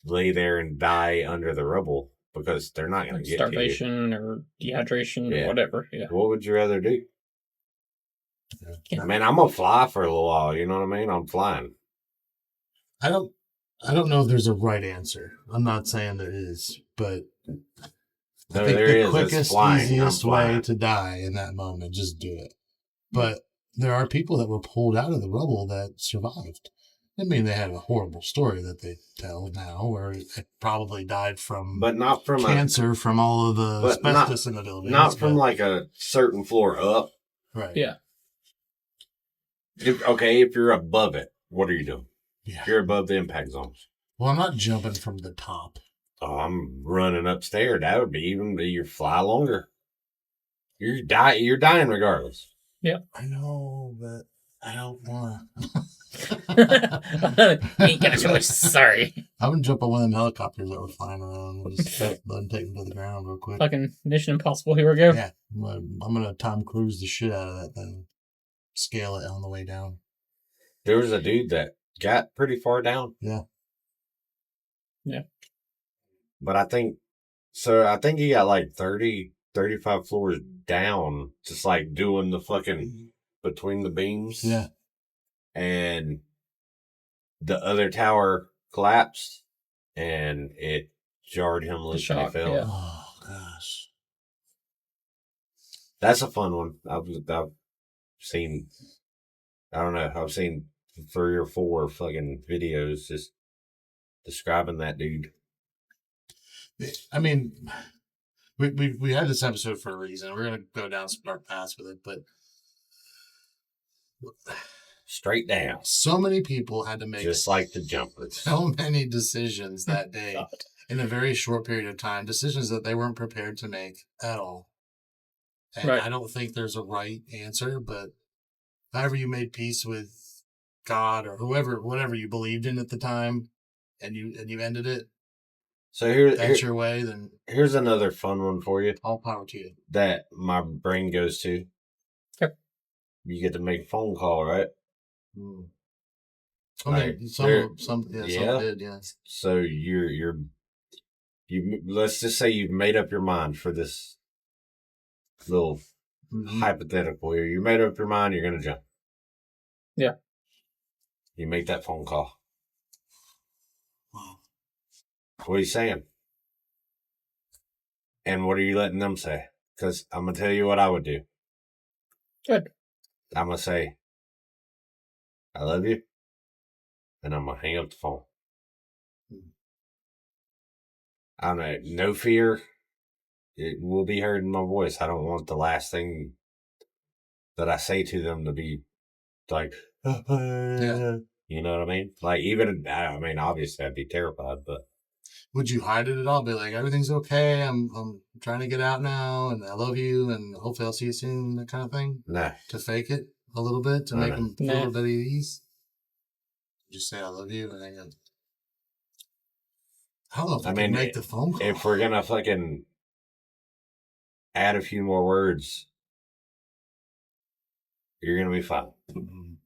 lay there and die under the rubble because they're not going to get to Starvation or dehydration Yeah. or whatever. Yeah. you? What would you rather do? Yeah. I mean, I'm gonna fly for a little while. You know what I mean? I'm flying. I don't know if there's a right answer. I'm not saying there is, but I No, think there the is. It's quickest, flying. easiest I'm way flying. to die in that moment, just do it. But there are people that were pulled out of the rubble that survived. I mean, they have a horrible story that they tell now, where it probably died from But not from cancer from all of the But not- asbestos in the building. not from like a certain floor up. right. Yeah. If you're above it, what are you doing? Yeah. You're above the impact zones. Well, I'm not jumping from the top. Oh, I'm running upstairs. That would be even. You fly longer. You're dying regardless. I know, but I don't want Ain't got a choice. Sorry. I would jump on one of them helicopters that were flying around and just let them take them to the ground real quick. Fucking Mission Impossible. Here we go. Yeah, I'm gonna Tom Cruise the shit out of that thing. Scale it on the way down. There was a dude that got pretty far down. Yeah. Yeah. But I think he got like 30, 35 floors down, just like doing the fucking between the beams. Yeah. And the other tower collapsed and it jarred him loose and he shock, fell. yeah. Oh gosh. That's a fun one. I've seen, I don't know, I've seen 3 or 4 fucking videos just describing that dude. I mean, we had this episode for a reason. We're gonna go down some dark paths with it, but Straight down. so many people had to make Just like the jumpers. so many decisions that day God. in a very short period of time. Decisions that they weren't prepared to make at all. And Right. I don't think there's a right answer, but however you made peace with God or whatever you believed in at the time, and you ended it, So that's your way, then here's another fun one for you all power to you. that my brain goes to. Yep. You get to make a phone call, right? Mm. Like, Some yeah. did, yes. So let's just say you've made up your mind for this little Mhm. hypothetical here. You made up your mind, you're gonna jump. Yeah. You make that phone call. Wow. What are you saying? And what are you letting them say? Because I'm gonna tell you what I would do. Good. I'm gonna say, I love you, and I'm gonna hang up the phone. I don't know, no fear. It will be heard in my voice. I don't want the last thing that I say to them to be like, Yeah. you know what I mean? Like, even, I mean, obviously I'd be terrified, but Would you hide it at all? Be like, everything's okay. I'm trying to get out now, and I love you, and hopefully I'll see you soon. That kind of thing. no. To fake it a little bit to make No. them feel Nah. a little bit at ease. Just say I love you, and hang up. I don't know if I can make the phone call. If we're gonna fucking add a few more words, you're gonna be fine. Mhm.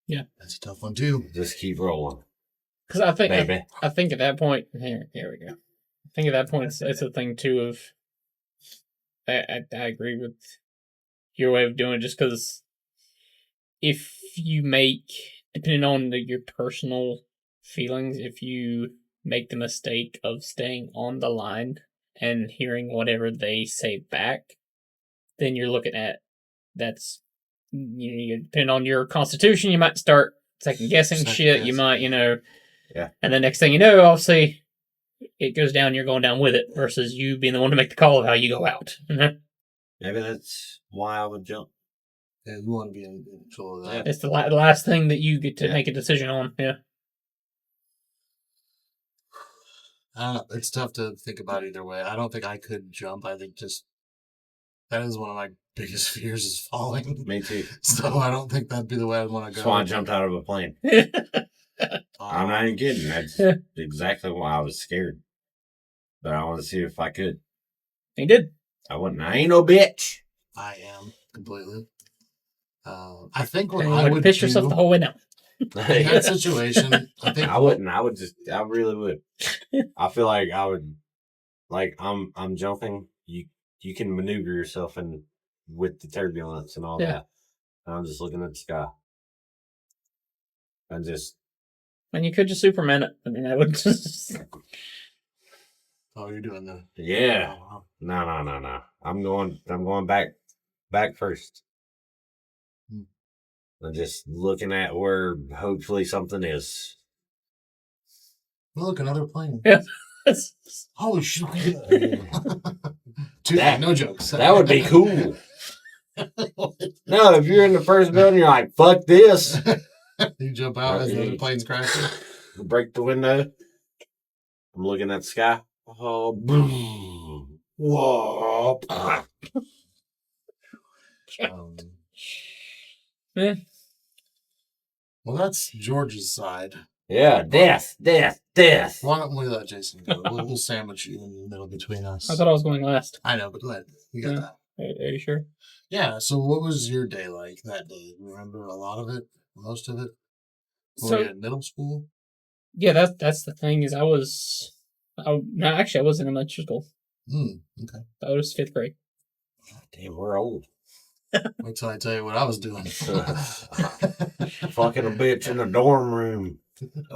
Yeah. That's a tough one too. Just keep rolling, Because I think baby. I think at that point, here we go. I think at that point, it's a thing too of. I agree with your way of doing it, just because if you make, depending on your personal feelings, if you make the mistake of staying on the line and hearing whatever they say back, then you're looking at depending on your constitution, you might start second guessing shit. You might, Yeah. And the next thing you know, obviously, it goes down. You're going down with it versus you being the one to make the call of how you go out. Maybe that's why I would jump. Yeah, you want to be in control of that. It's the last thing that you get to make a decision on. Yeah. I don't know. It's tough to think about either way. I don't think I could jump. I think just that is one of my biggest fears is falling. Me too. So I don't think that'd be the way I'd want to go. That's why I jumped out of a plane. I'm not even kidding. That's exactly why I was scared. But I want to see if I could. He did. I ain't no bitch. I am completely. I think what And I you would piss do yourself the whole way down. in that situation, I think I wouldn't. I really would. I feel like I would, like I'm jumping. You can maneuver yourself in with the turbulence and all Yeah. that. I'm just looking at the sky. And you could just Superman it. I mean, I would just. Oh, you're doing the yeah. Oh, No. I'm going back first. I'm just looking at where hopefully something is. look, another plane. Yeah. Holy shit! That- no jokes. That would be cool. No, if you're in the first building, you're like, fuck this. You jump out as the other plane's crashing. Break the window. I'm looking at the sky. Oh, boom. Whoa. Yeah. Well, that's George's side. Yeah, death. Why don't we let Jason go? We'll sandwich you in the middle between us. I thought I was going last. I know, but go ahead. You got Yeah. that. Are you sure? Yeah, so what was your day like that day? Remember a lot of it? Most of it? Were you in middle school? Yeah, that's the thing is I wasn't in elementary school. Okay. I was 5th grade. Damn, we're old. Wait till I tell you what I was doing. Fucking a bitch in the dorm room.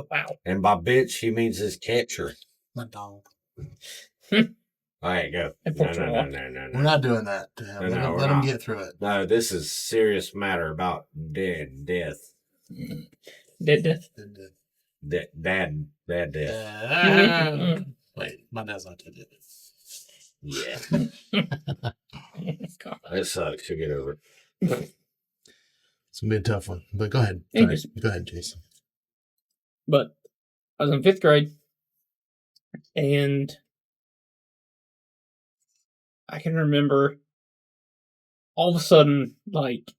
Wow. And by bitch, he means his catcher. My dog. All right, go. And No, Portugal. We're not doing that. No, Let we're them not. get through it. No, this is serious matter about death. Death. Dad death. Wait, my dad's not dead. Yeah. God. It sucks. You'll get over it. It's gonna be a tough one. But go ahead. Anyways. Go ahead, Jason. But I was in 5th grade, and I can remember all of a sudden, like,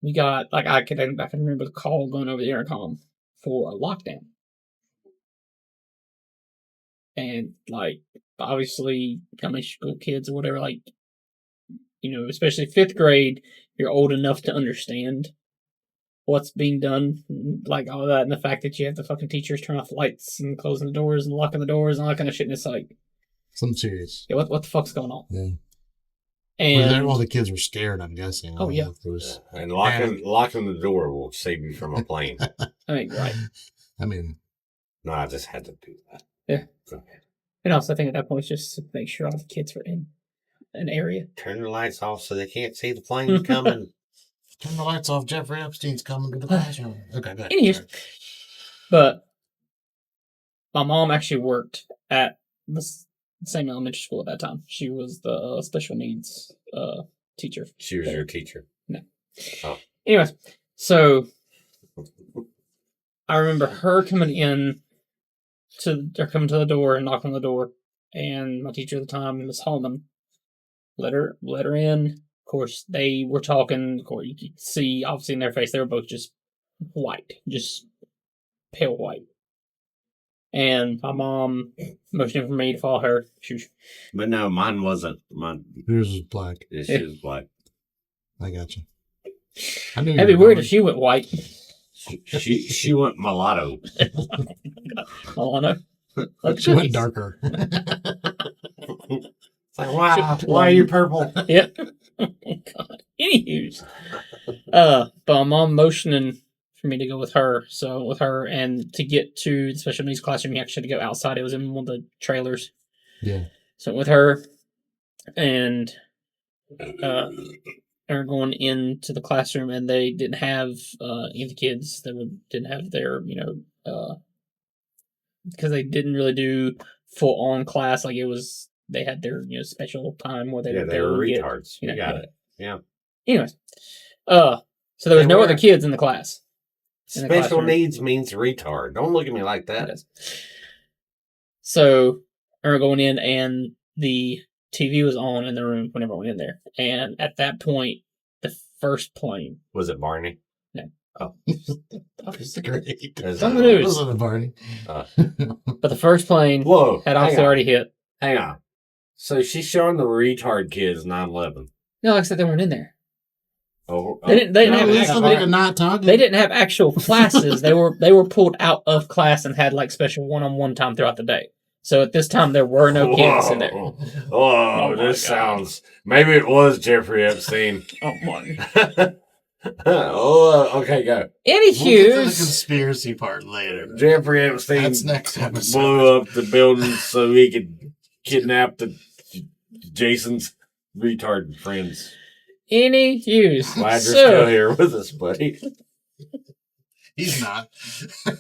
we got, like, I can remember the call going over the intercom for a lockdown. And, like, obviously, elementary school kids or whatever, like, you know, especially 5th grade, you're old enough to understand what's being done, like all that, and the fact that you have the fucking teachers turn off lights and closing the doors and locking the doors and all that kind of shit. And it's like, Something serious. yeah, what the fuck's going on? Yeah. And All the kids were scared, I'm guessing. Oh, yeah. It was, And locking the door will save you from a plane. I mean, right. I mean, No, I just had to do that. Yeah. Go ahead. And also, I think at that point, it's just to make sure all the kids were in an area. Turn the lights off so they can't see the plane coming. turn the lights off. Jeffrey Epstein's coming to the classroom. Okay, go ahead. Anyways, but my mom actually worked at the same elementary school at that time. She was the special needs teacher. She was your teacher. Anyways, so I remember her coming to the door and knocking on the door, and my teacher at the time, Miss Hallman, let her in. Of course, they were talking. Of course, you could see obviously in their face they were both just white, just pale white. And my mom motioned for me to follow her. But no, mine wasn't. Mine. Yours was black. She was black. I got you. I knew. It'd be weird if she went white. She went mulatto. Milano. She went darker. It's like, wow, why are you purple? Yep. Oh, God. Anywho's. But my mom motioning for me to go with her. So with her, and to get to the special needs classroom, you actually had to go outside. It was in one of the trailers. Yeah. So with her, and are going into the classroom, and they didn't have any of the kids. They didn't have their, because they didn't really do full on class. Like it was, they had their special time where they were retards. You got it. Yeah. Anyways, so there was no other kids in the class. Special needs means retard. Don't look at me like that. So we're going in, and the TV was on in the room whenever I went in there. And at that point, the first plane. Was it Barney? No. Oh. That was great. It's on the news. Wasn't it Barney? But the first plane had also already hit. Hang on. So she's showing the retard kids 9/11. No, like I said, they weren't in there. Oh, They didn't have actual classes. They were pulled out of class and had like special one-on-one time throughout the day. So at this time there were no kids in there. Oh, this sounds. Maybe it was Jeffrey Epstein. Oh my. Okay, go. We'll get to the Anywho, conspiracy part later. Jeffrey Epstein That's next episode. blew up the building so he could kidnap Jason's retard friends. anywho. Glad you're still here with us, buddy. He's not.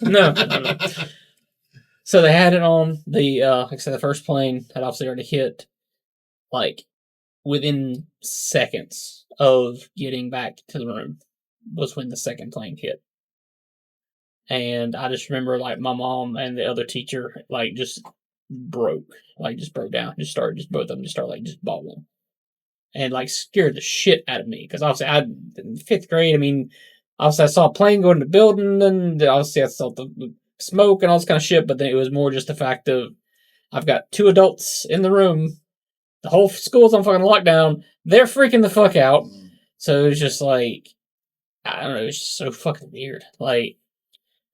No. So they had it on the, like I said, the first plane had obviously already hit, like, within seconds of getting back to the room was when the second plane hit. And I just remember, like, my mom and the other teacher, like, just broke down. Both of them just started, like, just bawling. And, like, scared the shit out of me. Because obviously, in 5th grade, I mean, obviously I saw a plane go into the building, and obviously I saw the smoke and all this kind of shit, but then it was more just the fact of I've got 2 adults in the room, the whole school's on fucking lockdown, they're freaking the fuck out. So it was just like, I don't know, it was just so fucking weird. Like,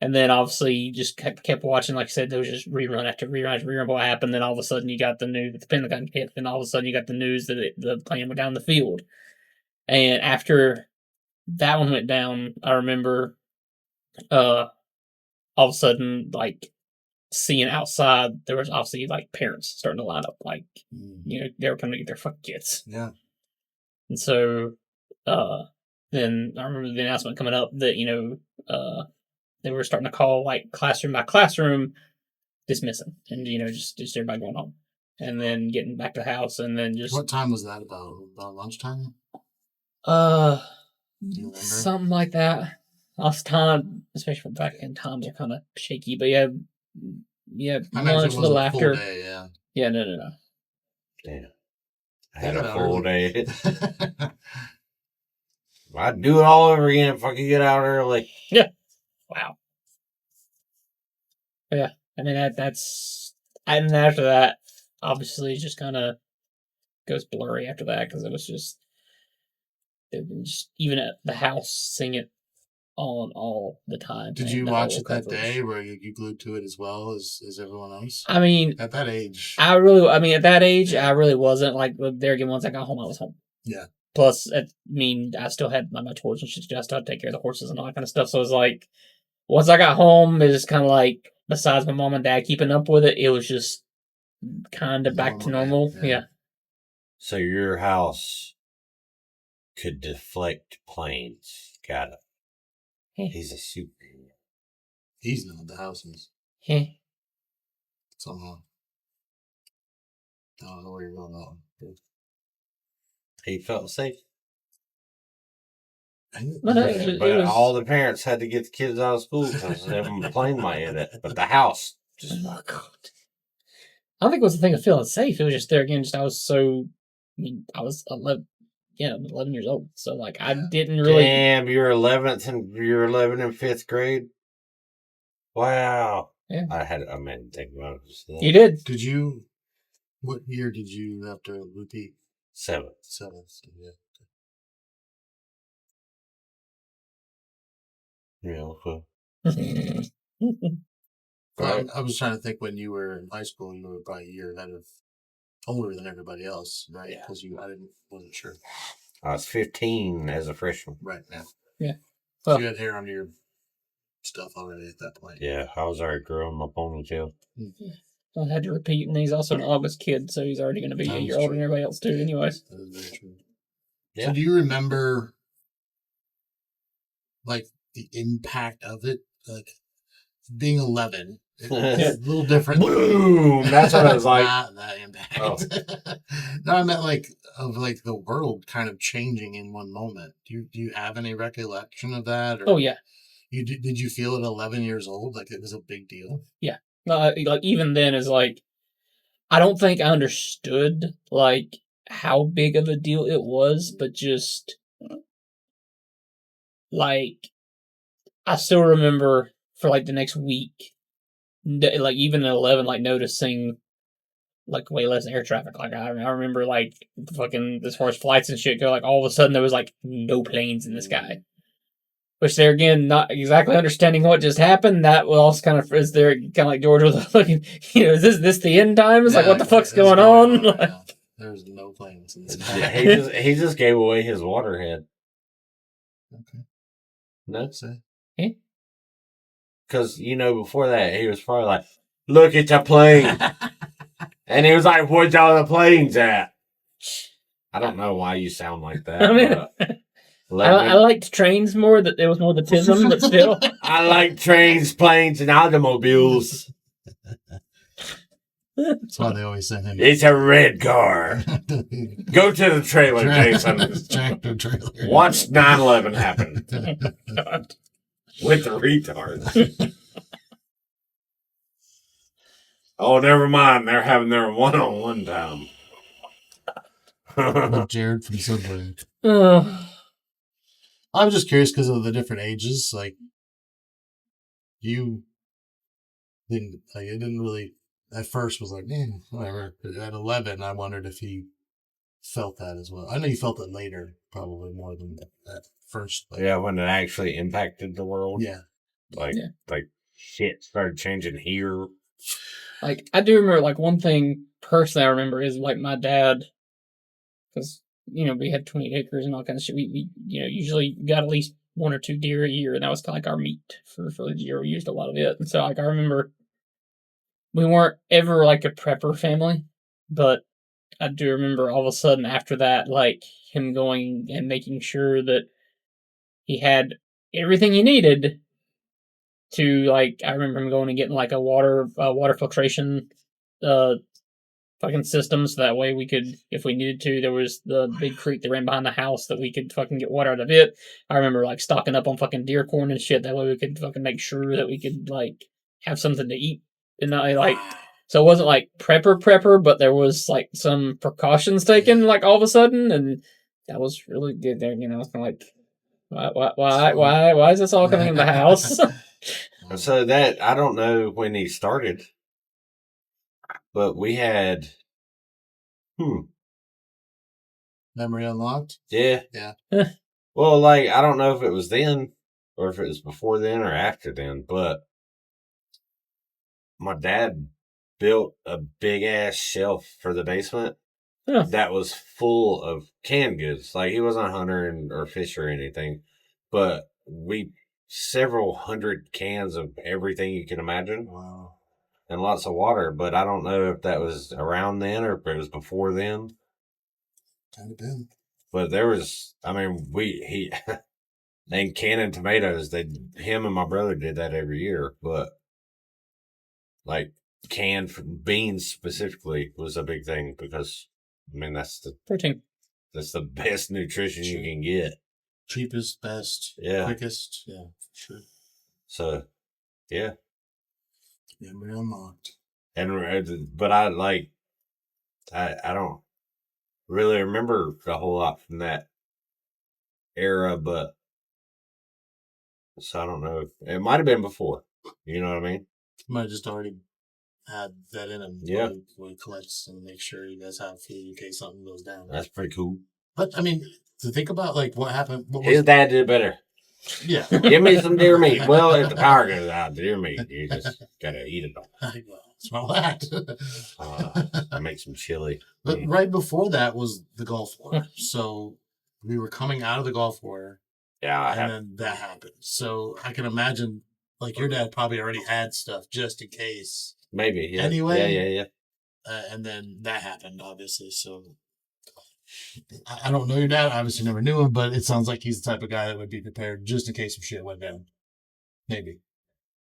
and then obviously you just kept watching, like I said, there was just rerun after rerun after rerun what happened. Then all of a sudden you got the news that the Pentagon hit, then all of a sudden you got the news that the plane went down the field. And after that one went down, I remember all of a sudden, like, seeing outside, there was obviously like parents starting to line up, like, you know, they were coming to get their fucking kids. Yeah. And so, then I remember the announcement coming up that, you know, they were starting to call like classroom by classroom dismissing, and, you know, just everybody going home, and then getting back to the house, and then just What time was that? About lunchtime? uh Do you remember? something like that. Last time, especially from back in times are kind of shaky, but yeah, I imagine lunch it a was little a full after. day, yeah. Yeah, no. Damn. I They had got a out full early. day. I'd do it all over again if I could get out early. Wow. But yeah, I mean that's, and after that, obviously, it just kind of goes blurry after that because it was just even at the house seeing it on all the time. Did and you the watch whole it that coverage. day where you glued to it as well as everyone else? I mean, At that age. at that age, I really wasn't. Like, there again, once I got home, I was home. Yeah. Plus, I mean, I still had my chores and shit to do. I still had to take care of the horses and all that kind of stuff. So it was like, once I got home, it was kind of like, besides my mom and dad keeping up with it, it was just kind of back to normal. Yeah. So your house could deflect planes. Got it. He's a superhero. He's not the houses. Somehow. I don't know where you're going on. He felt safe. But But all the parents had to get the kids out of school because the plane might hit it. But the house just. Oh, God. I don't think it was a thing of feeling safe. It was just there again. Just I was so. I mean, I was 11. Yeah, I'm 11 years old. So like, I didn't really. Damn, you're 11th and you're 11 in 5th grade. Wow. Yeah. I meant to think about it. You did. Did you? What year did you have to repeat? 7th. 7th. Yeah. Yeah. Okay. I was trying to think when you were in high school, you were probably a year ahead of older than everybody else, right? Yeah. Because wasn't sure. I was 15 as a freshman. Right now. Yeah. So Well, you had hair on your stuff already at that point. Yeah, I was already growing my ponytail. I had to repeat, and he's also an August kid, so he's already going to be a That year is older than true. everybody else too. Anyways. That is very true. Yeah. So do you remember, like, the impact of it? Like, being 11, it's a little different. Boom! That's what I was like. Not that impact. Oh. No, I meant of the world kind of changing in one moment. Do you have any recollection of that? Or Oh yeah. Did you feel at 11 years old like it was a big deal? Yeah. Like even then is like, I don't think I understood like how big of a deal it was, but just like I still remember for like the next week, like even at 11, like noticing like way less air traffic. Like I remember like fucking as far as flights and shit go, like all of a sudden there was like no planes in the sky. Which there again, not exactly understanding what just happened. That was also kind of is there kind of like George was looking, you know, is this the end times? Like what the fuck's going on? Yeah. There's no planes in the sky. Yeah, he just gave away his waterhead. Okay. No, Say. because before that he was probably like, "Look at the plane," and he was like, "Where's all the planes at?" I don't know why you sound like that. I mean, I liked trains more. That it was more the tism, but still. I like trains, planes, and automobiles. That's why they always send him. It's a red car. Go to the trailer, Jason. Tractor trailer. Watch 9/11 happen God. with the retards. Oh, never mind. They're having their one-on-one time. Jared from Subway. Oh. I was just curious because of the different ages. Like, you didn't, like, it didn't really, at first was like, whatever. But at 11, I wondered if he felt that as well. I know you felt it later, probably more than at first. Like, Yeah, when it actually impacted the world. yeah. Like shit started changing here. Like I do remember, like one thing personally I remember is like my dad, because we had 20 acres and all kinds of shit. We usually got at least 1 or 2 deer a year, and that was kind of like our meat for the year. We used a lot of it, and so like I remember we weren't ever like a prepper family, but I do remember all of a sudden after that, like him going and making sure that he had everything he needed to like. I remember him going and getting like a water filtration, fucking system, so that way we could, if we needed to, there was the big creek that ran behind the house that we could fucking get water out of it. I remember like stocking up on fucking deer corn and shit. That way we could fucking make sure that we could like have something to eat. And I like, so it wasn't like prepper, but there was like some precautions taken like all of a sudden, and that was really good there. You know, it's kind of like, why is this all coming in the house? So that, I don't know when he started, but we had, Memory unlocked? yeah. Yeah. Well, like, I don't know if it was then or if it was before then or after then, but my dad built a big ass shelf for the basement that was full of canned goods. Like, he wasn't a hunter or fisher or anything, but several hundred cans of everything you can imagine. Wow. And lots of water, but I don't know if that was around then or if it was before then. Kind of been. But there was, I mean, he and canning tomatoes. Him and my brother did that every year. But like canned beans specifically was a big thing because I mean that's the Protein. That's the best nutrition you can get. Cheapest, best, Yeah. quickest. Yeah, for sure. So, yeah. Memory unlocked. But I don't really remember a whole lot from that era, but so I don't know. It might have been before. You know what I mean? Might have just already had that in him. Yeah. We collects and make sure you guys have food in case something goes down. That's pretty cool. But I mean, to think about like what happened. His dad did better. Yeah. Give me some deer meat. Well, if the power goes out, deer meat, you just gotta eat it all. What's wrong with that? I make some chili. But right before that was the Gulf War. So we were coming out of the Gulf War. Yeah, then that happened. So I can imagine, like, your dad probably already had stuff just in case. Maybe, yeah. Anyway. Yeah. And then that happened, obviously. So I don't know your dad. Obviously never knew him, but it sounds like he's the type of guy that would be prepared just in case some shit went down. Maybe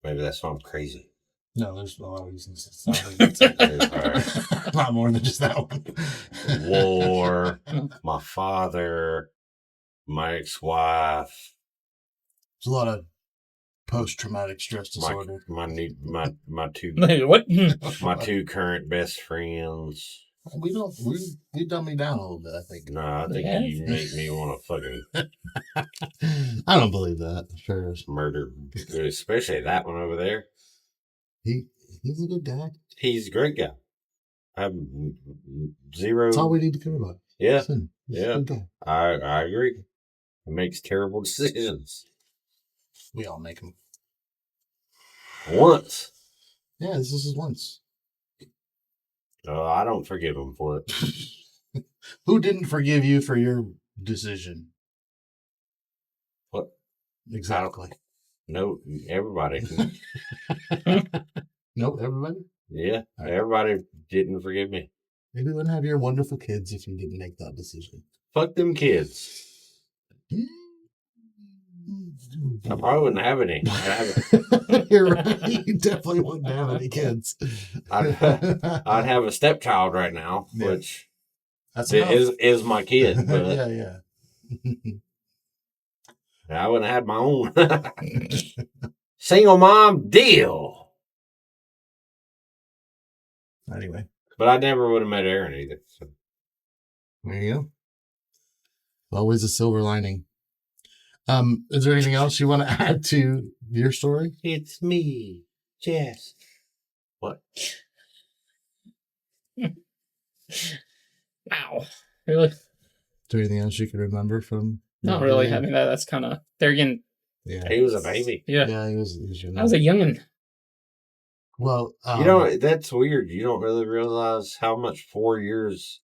that's why I'm crazy. No, there's a lot of reasons. It's not like a lot more than just that one. War, my father, my ex-wife. There's a lot of post-traumatic stress disorder. My two What? my two current best friends. We dumb me down a little bit, I think. No, I think you make me want to fucking. I don't believe that. Sure. Murder, especially that one over there. He's a good guy. He's a great guy. I have zero. That's all we need to care about. Yeah, He's a good guy. I agree. He makes terrible decisions. We all make them. Once. Yeah, this is once. I don't forgive him for it. Who didn't forgive you for your decision? What? Exactly. No, everybody. Nope, everybody? Yeah, right. Everybody didn't forgive me. Maybe you wouldn't have your wonderful kids if you didn't make that decision. Fuck them kids. I probably wouldn't have any. You're right. You definitely wouldn't have any kids. I'd have a stepchild right now, which is my kid. But yeah. I wouldn't have had my own. Single mom deal. Anyway. But I never would have met Aaron either. So. There you go. Always a silver lining. Is there anything else you want to add to your story? It's me, Jess. What? Wow. Really? Is there anything else you can remember from? Not really. I mean, that's kind of, there again. Yeah. He was a baby. Yeah. Yeah, he was young. I was a youngin'. Well, that's weird. You don't really realize how much 4 years,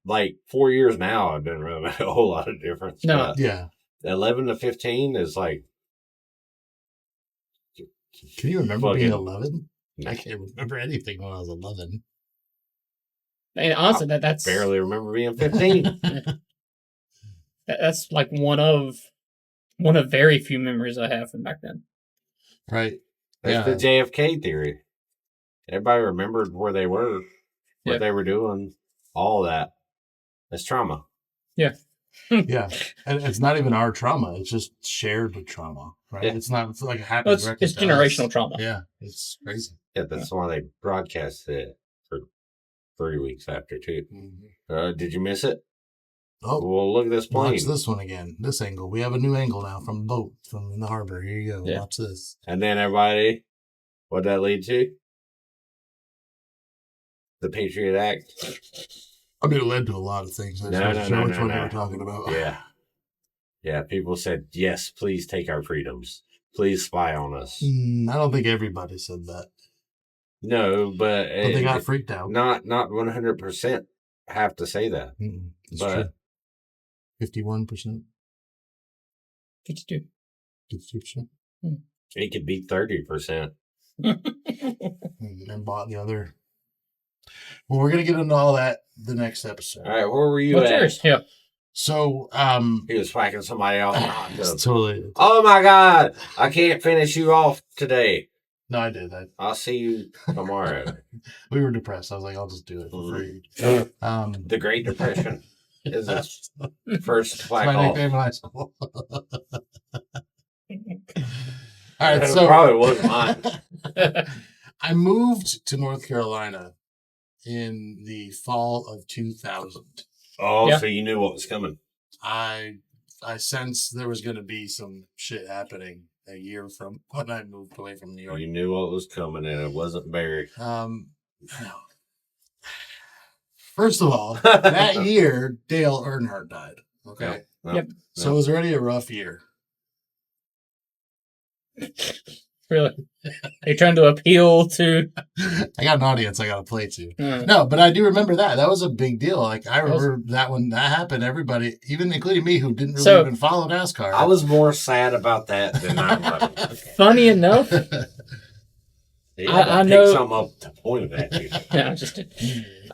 like 4 years now, it didn't really make a whole lot of difference. No. But yeah. 11 to 15 is like. Can you remember being 11? I can't remember anything when I was 11. And honestly, that's Barely remember being 15. that's like one of very few memories I have from back then. Right. That's the JFK theory. Everybody remembered where they were, what they were doing, all that. That's trauma. Yeah. Yeah. And it's not even our trauma. It's just shared trauma, right? Yeah. It's like a happy Well, it's generational trauma. Yeah. It's crazy. Yeah, that's why they broadcast it for 3 weeks after, too. Did you miss it? Oh, Well, look at this plane. watch this one again. This angle. We have a new angle now from the boat, from the harbor. Here you go. Yeah. Watch this. And then everybody, what'd that lead to? The Patriot Act. I mean, it led to a lot of things. I No, wasn't no, sure no, which no, one no. you were talking about. Yeah. Yeah, people said, yes, please take our freedoms. Please spy on us. I don't think everybody said that. No, but they got freaked out. Not 100% have to say that. It's But true. 51%. 52. 52%. it could be 30%. And bought the other. Well, we're going to get into all that the next episode. All right, where were you What's at? yours? Yeah. So, He was whacking somebody off in the hot tub. totally. Oh my God, I can't finish you off today. No, I did. I'll see you tomorrow. We were depressed. I was like, I'll just do it for free. The Great Depression is its first my black hole. nickname in high school. All right, It so probably wasn't mine. I moved to North Carolina in the fall of 2000. Oh, Yeah. so you knew what was coming. I sensed there was going to be some shit happening a year from when I moved away from New York. You knew what was coming, and it wasn't Barry. First of all, that year Dale Earnhardt died. Okay, Yep. So it was already a rough year. Really? Are you trying to appeal to? I got an audience I got to play to. Uh, No, but I do remember that. That was a big deal. Like I was- remember that when that happened, everybody, even including me, who didn't really So- even follow NASCAR. I was more sad about that than 9/11. funny enough, You I had to know- pick something up to point it at you.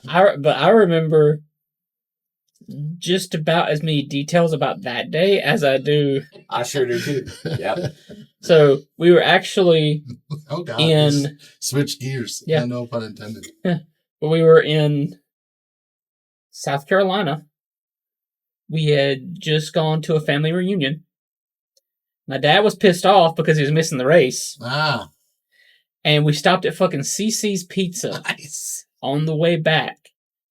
yeah, I remember just about as many details about that day as I do. I sure do too. Yep. So we were actually Oh God! in Switch gears. Yeah. No pun intended. we were in South Carolina. We had just gone to a family reunion. My dad was pissed off because he was missing the race, Ah, and we stopped at fucking CC's Pizza nice. on the way back.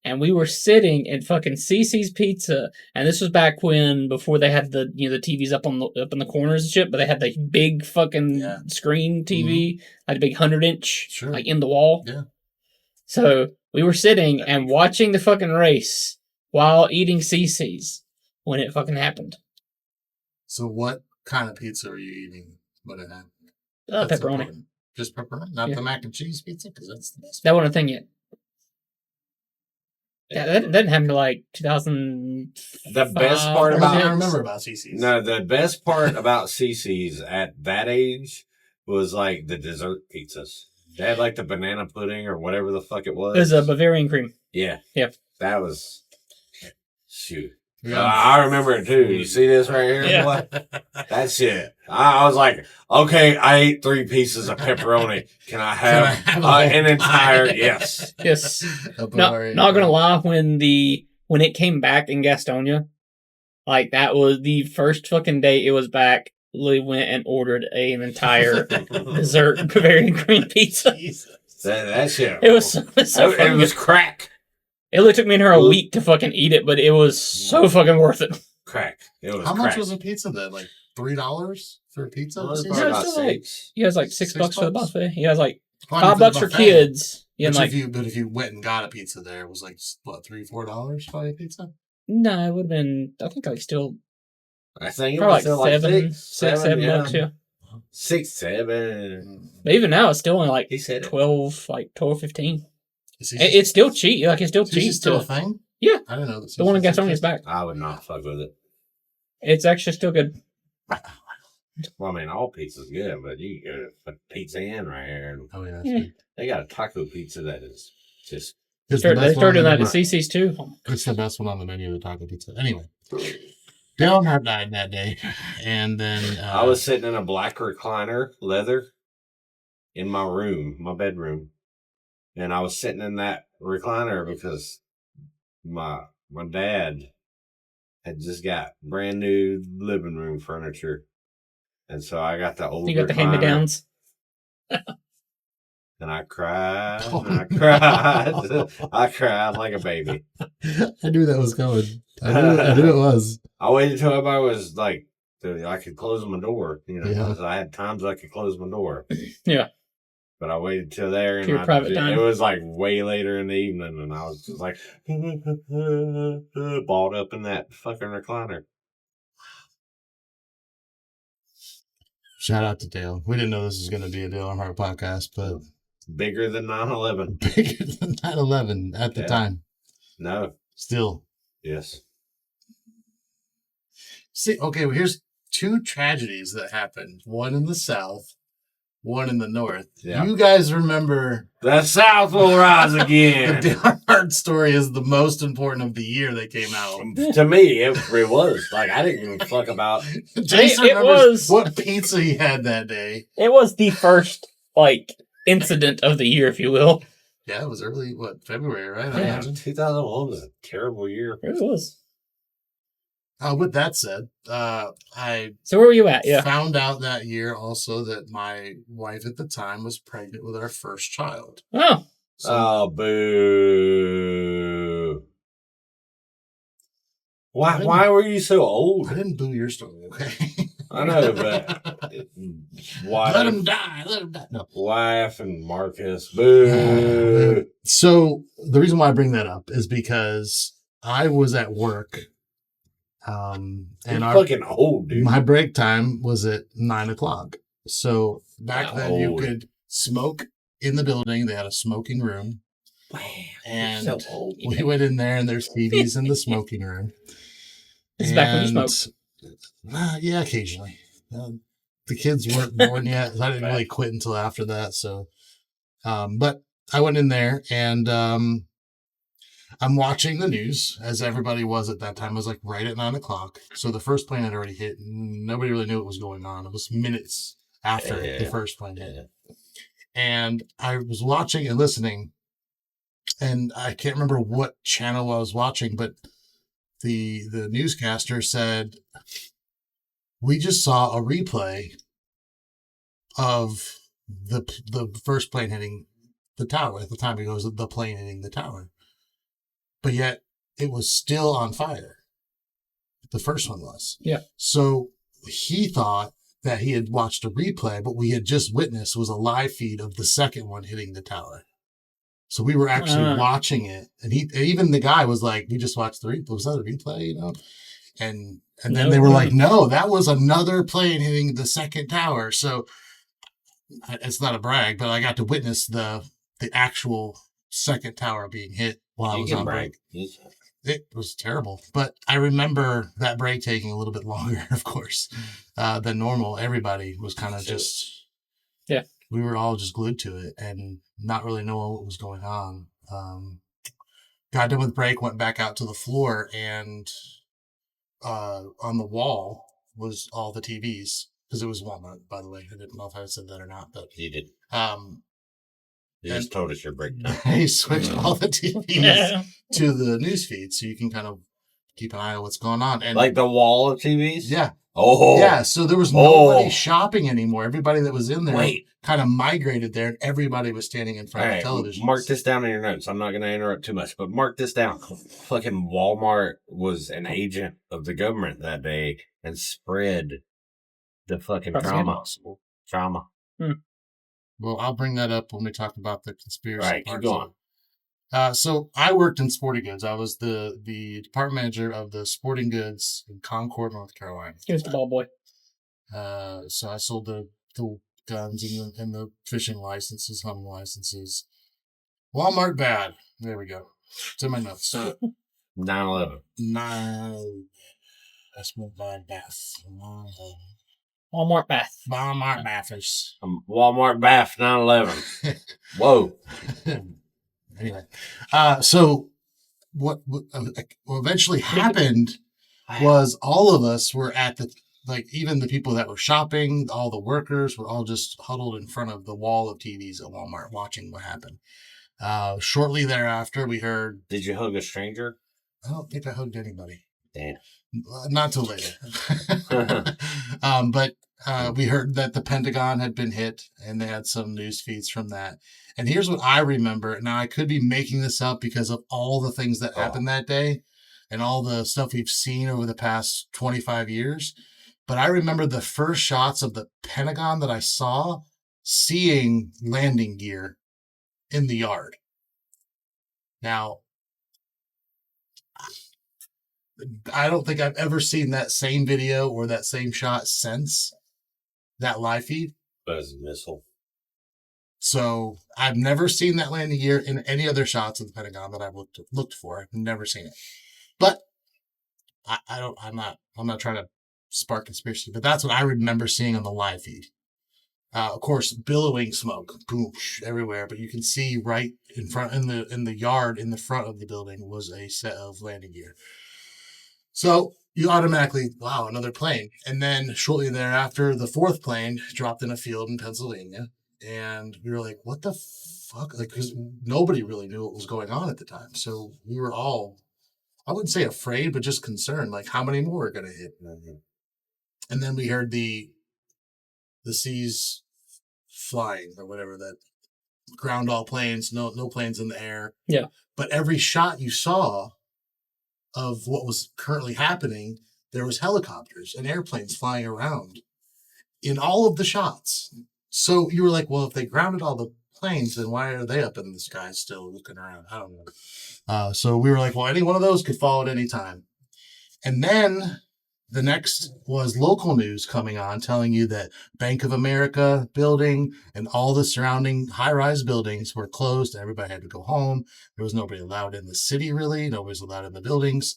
And we were sitting at fucking CC's Pizza, and this was back when before they had the the TVs up in the corners and shit, but they had the big fucking Yeah. screen TV, like a big 100-inch, Sure. like in the wall. Yeah. So we were sitting and watching the fucking race while eating CC's when it fucking happened. So what kind of pizza are you eating when it happened? That's Pepperoni. important. Just pepperoni, not Yeah. the mac and cheese pizza, because that's the best. That wasn't a thing yet. Yeah, that didn't happen to like 2005. The best part I about remember about CC's. No, the best part about CC's at that age was like the dessert pizzas. They had like the banana pudding or whatever the fuck it was. It was a Bavarian cream. Yeah. Yep. That was shoot. Yeah. I remember it too. You see this right here? Yeah. Boy? That shit. I was like, okay, I ate 3 pieces of pepperoni. Can I have, an entire? Yes. Yes. A No, Bavarian. not gonna lie, when it came back in Gastonia, like that was the first fucking day it was back. Lily went and ordered an entire dessert Bavarian cream pizza. That shit. It was so It fucking was good. crack. It only took me and her a week to fucking eat it, but it was so fucking worth it. Crack. It was How crack. much was a pizza then? Like $3 for a pizza? Well, it was CC's? probably Yeah, about it's still like- 6. He has like $6 $6 for the buffet. He has like Fine $5 the for buffet. kids. Yeah, and But like if you went and got a pizza there, it was like what, $3-4 for a pizza? no, it would have been I think like still I think it probably was still like $7 yeah. bucks, yeah. 6, 7. But even now it's still only like He said it. 12, 15. Is It's still cheap. Like it's still CC's cheap. still a To, thing? Yeah. I didn't know the one in CC's Gastonia is back. I would not fuck with it. It's actually still good. Well, I mean, all pizza's good, but you can go to Pizza Inn right here, and Oh yeah, Yeah. they got a taco pizza that is just it's They the best one started on doing the that at menu. CC's too. It's the best one on the menu, the taco pizza. Anyway, Dale Earnhardt died that day, and then I was sitting in a black recliner, leather, in my room, my bedroom, and I was sitting in that recliner because my dad had just got brand new living room furniture, and so I got the old You got the recliner, hand-me-downs. and I cried, and I cried, I cried like a baby. I knew that was coming. I knew it was. I waited till everybody was like, I could close my door, you know, Yeah. 'cause I had times I could close my door. Yeah. But I waited till there, and Your private time. it was like way later in the evening, and I was just like, balled up in that fucking recliner. Shout out to Dale. We didn't know this was going to be a Dale Earnhardt podcast, but Bigger than 9/11. bigger than 9/11 at the Yeah. time. No. Still. Yes. See, okay, well, here's two tragedies that happened. One in the South, one in the North. Yeah. You guys remember The South will rise the again. Dale Earnhardt story is the most important of the year that came out. To me, it was. Like, I didn't give a fuck about. Jason It remembers was- what pizza he had that day. It was the first, incident of the year, if you will. Yeah, it was early, February, right? I Yeah. imagine. 2001 was a terrible year. It really was. With that said, I So where were you at? Yeah. found out that year also that my wife at the time was pregnant with our first child. Oh. So Oh, boo. Why were you so old? I didn't boo your story, okay? I know, but Let him die. Let him die. No. wife and Marcus, boo. So the reason why I bring that up is because I was at work, and You're our fucking old, dude. my break time was at 9:00. So back then you Old. could smoke in the building. They had a smoking room, and so old. we went in there, and there's TVs in the smoking room. This is back when you And, smoked. yeah, occasionally. The kids weren't born yet. I didn't really quit until after that. So, but I went in there, and I'm watching the news, as everybody was at that time. It was like right at 9:00. So the first plane had already hit. Nobody really knew what was going on. It was minutes after the Yeah. first plane hit. And I was watching and listening, and I can't remember what channel I was watching, but the newscaster said, "We just saw a replay of the first plane hitting the tower." At the time, it goes, "The plane hitting the tower," but yet it was still on fire. The first one was. Yeah. So he thought that he had watched a replay, but we had just witnessed was a live feed of the second one hitting the tower. So we were actually watching it, and even the guy was like, "We just watched the replay. Was that a replay?" You know, and then No, they were no. like, "No, that was another plane hitting the second tower." So it's not a brag, but I got to witness the actual second tower being hit while I You was can on brag. break. It was terrible, but I remember that break taking a little bit longer, of course, than normal. Everybody was kind of just, Yeah. we were all just glued to it and not really knowing what was going on. Got done with break, went back out to the floor, and on the wall was all the TVs, because it was Walmart, by the way. I didn't know if I said that or not, but You did. You And- just told us your breakdown. they switched all the TVs to the news feed, so you can kind of keep an eye on what's going on. And Like the wall of TVs? yeah, Oh. yeah. So there was nobody Oh. shopping anymore. Everybody that was in there Wait. kind of migrated there, and everybody was standing in All front of right. television. Mark this down in your notes. I'm not going to interrupt too much, but mark this down. Fucking Walmart was an agent of the government that day and spread the fucking Propaganda. trauma. Well, I'll bring that up when we talk about the conspiracy. Right, keep parts going. of it. So I worked in sporting goods. I was the department manager of the sporting goods in Concord, North Carolina. Here's the ball boy. So I sold the guns and the fishing licenses, hunting licenses. Walmart bad. There we go. It's in my notes. 9/11. No, that's my bad. Walmart bath. Walmart bathers. Walmart bath 9/11. Whoa. Anyway, so what eventually happened was all of us were at the, like, even the people that were shopping, all the workers were all just huddled in front of the wall of TVs at Walmart watching what happened. Shortly thereafter, we heard. Did you hug a stranger? I don't think I hugged anybody. Damn. Not till later. But we heard that the Pentagon had been hit, and they had some news feeds from that. And here's what I remember. Now, I could be making this up because of all the things that happened that day and all the stuff we've seen over the past 25 years. But I remember the first shots of the Pentagon that I saw, seeing landing gear in the yard. Now, I don't think I've ever seen that same video or that same shot since that live feed. That is a missile. So I've never seen that landing gear in any other shots of the Pentagon that I've looked for. I've never seen it. But I'm not trying to spark conspiracy, but that's what I remember seeing on the live feed. Of course, billowing smoke, boom, everywhere. But you can see right in front, in the yard, in the front of the building, was a set of landing gear. So you automatically, wow, another plane. And then shortly thereafter, the fourth plane dropped in a field in Pennsylvania. And we were like, what the fuck? Like, because nobody really knew what was going on at the time. So we were all, I wouldn't say afraid, but just concerned. Like, how many more are going to hit? And then we heard the C's flying or whatever, that ground all planes, no planes in the air. Yeah. But every shot you saw of what was currently happening, there was helicopters and airplanes flying around in all of the shots. So you were like, well, if they grounded all the planes, then why are they up in the sky still looking around? I don't know. So we were like, well, any one of those could fall at any time. And then the next was local news coming on telling you that Bank of America building and all the surrounding high-rise buildings were closed. Everybody had to go home. There was nobody allowed in the city, really. Nobody's allowed in the buildings.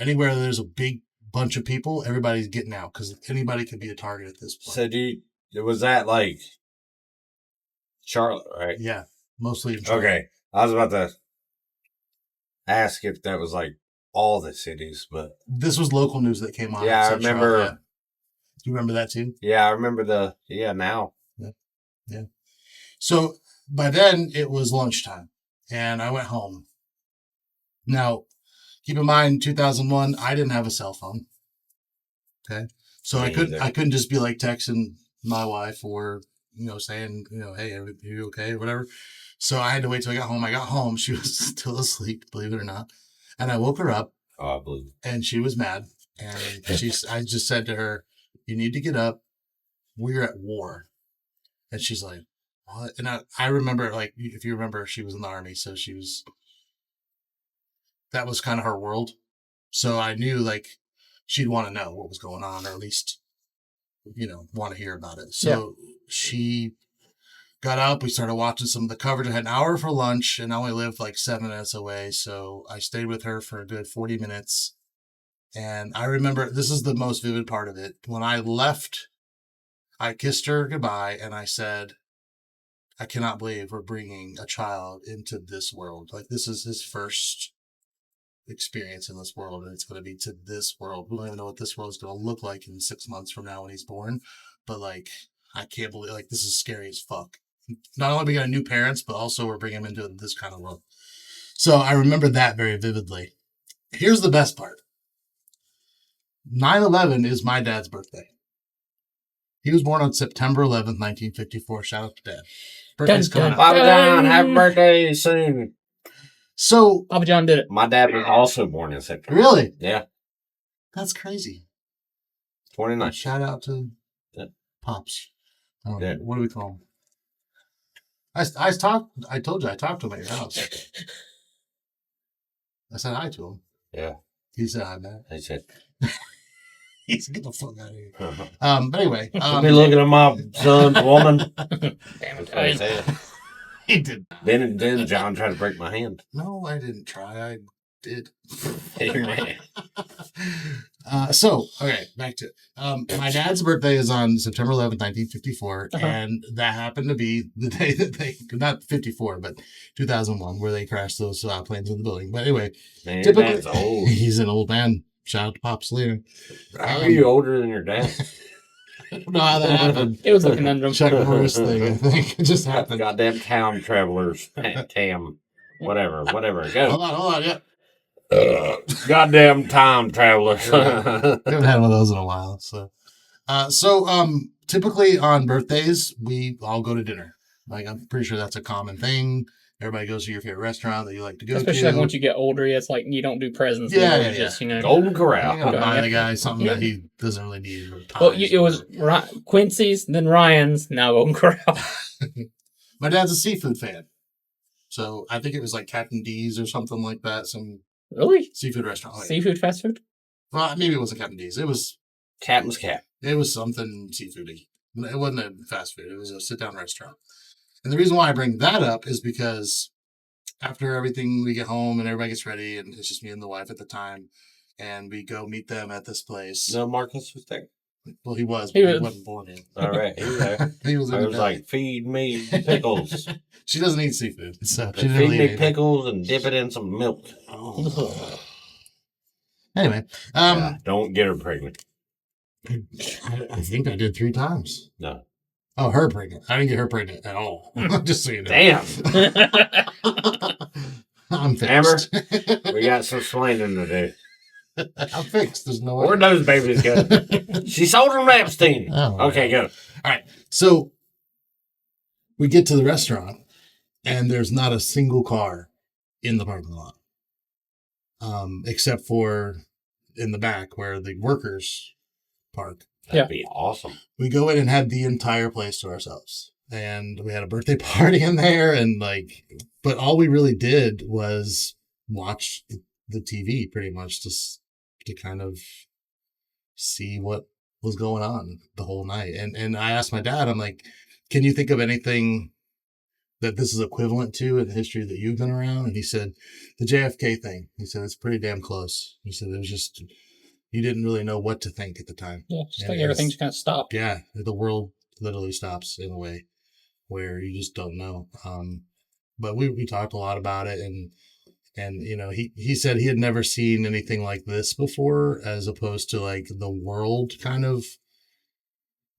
Anywhere there's a big bunch of people, everybody's getting out because anybody could be a target at this point. So, was that like Charlotte, right? Yeah, mostly in Charlotte. Okay. I was about to ask if that was like all the cities, but this was local news that came on. Yeah, I remember. Yeah. Do you remember that too? Yeah, I remember now. Yeah. So by then it was lunchtime and I went home. Now, keep in mind, 2001, I didn't have a cell phone. Okay. So I couldn't just be like texting my wife or, saying, hey, are you okay or whatever. So I had to wait till I got home. I got home. She was still asleep, believe it or not. And I woke her up. Oh, I believe it. And she was mad. And I just said to her, you need to get up. We're at war. And she's like, what? And I remember, like, if you remember, she was in the Army. So that was kind of her world. So I knew, like, she'd want to know what was going on, or at least, want to hear about it. So she got up. We started watching some of the coverage. I had an hour for lunch, and I only lived like 7 minutes away. So I stayed with her for a good 40 minutes. And I remember, this is the most vivid part of it. When I left, I kissed her goodbye, and I said, I cannot believe we're bringing a child into this world. Like, this is his first experience in this world, and it's going to be to this world. We don't even know what this world is going to look like in 6 months from now when he's born. But, like, I can't believe, like, this is scary as fuck. Not only we got new parents, but also we're bringing him into this kind of world. So I remember that very vividly. Here's the best part. 9/11 is my dad's birthday. He was born on September 11th, 1954. Shout out to Dad. Birthday's coming up. Papa John, happy birthday soon. So Papa John did it. My dad was also born in September. Really? Yeah. That's crazy. 29. Shout out to Pops. Yeah. What do we call him? I told you I talked to him at your house. I said hi to him. Yeah. He said hi, man. He said, He said, get the fuck out of here. But anyway. be looking at my son, woman. Damn That's what he it. said. He did. Then John tried to break my hand. No, I didn't try. did. Amen. Okay, back to it. My dad's birthday is on September 11th, 1954, and that happened to be the day that they, not 54, but 2001, where they crashed those planes in the building. But anyway, Man, typically, your dad's old. he's an old man. Shout out to Pop Selena. How are you older than your dad? I don't know how that happened. It was looking under him. Chuck Norris thing, I think. It just happened. Goddamn town travelers. Tam. Whatever. Go. Hold on, yeah. Goddamn time travelers. We haven't had one of those in a while. So typically on birthdays, we all go to dinner. Like, I'm pretty sure that's a common thing. Everybody goes to your favorite restaurant that you like to go Especially to. like once you get older, it's like you don't do presents. Yeah, anymore. yeah, Just, you know. Golden You Corral. gotta buy Yeah. the guy something that he doesn't really need. Or Well, ties it was or- Quincy's, then Ryan's, now Golden Corral. My dad's a seafood fan. So I think it was like Captain D's or something like that. Some Really? seafood restaurant. Like, Seafood fast food? well, maybe it wasn't Captain D's. It was Captain's Cap. something seafoody. It wasn't a fast food. It was a sit-down restaurant. And the reason why I bring that up is because after everything, we get home and everybody gets ready, and it's just me and the wife at the time, and we go meet them at this place. No, Marcus was there. Well, he was, He but he was. wasn't born yet. All right, he was there. He was in I the was belly. like, feed me pickles. She doesn't eat seafood, so she Feed didn't really me eat it. pickles and dip it in some milk. Oh. Anyway, Yeah, don't get her pregnant. I think I did 3 times. No. Oh, her pregnant. I didn't get her pregnant at all. Just so you know. Damn. I'm Amber? fixed. We got some slaining to do. I'm fixed. There's no way. Where'd those babies go? She sold them to Epstein. Oh, Okay, go. All right. So we get to the restaurant, and there's not a single car in the parking lot, except for in the back where the workers park. That'd be awesome. We go in and had the entire place to ourselves. And we had a birthday party in there, and but all we really did was watch the TV pretty much just to kind of see what was going on the whole night. And I asked my dad, I'm like, can you think of anything that this is equivalent to in the history that you've been around? And he said, the JFK thing. He said, it's pretty damn close. He said, it was just, you didn't really know what to think at the time. Yeah, just And like it was- everything just kind of stopped. Yeah, the world literally stops in a way where you just don't know. But we talked a lot about it, and you know, he said he had never seen anything like this before, as opposed to like the world kind of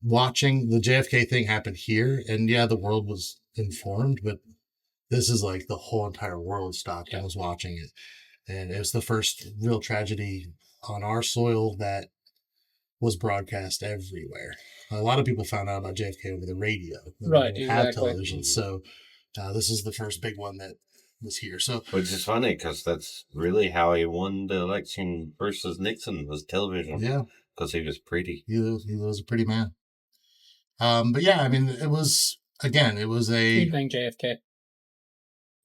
watching. The JFK thing happened here, and yeah, the world was informed, but this is like the whole entire world stopped and was watching it. And it was the first real tragedy on our soil that was broadcast everywhere. A lot of people found out about JFK over the radio. They Right, didn't have exactly. television. So this is the first big one that was here. So Which is funny because that's really how he won the election versus Nixon was television. yeah, Because he was pretty. he was a pretty man. But yeah, I mean, it was a You'd bang JFK.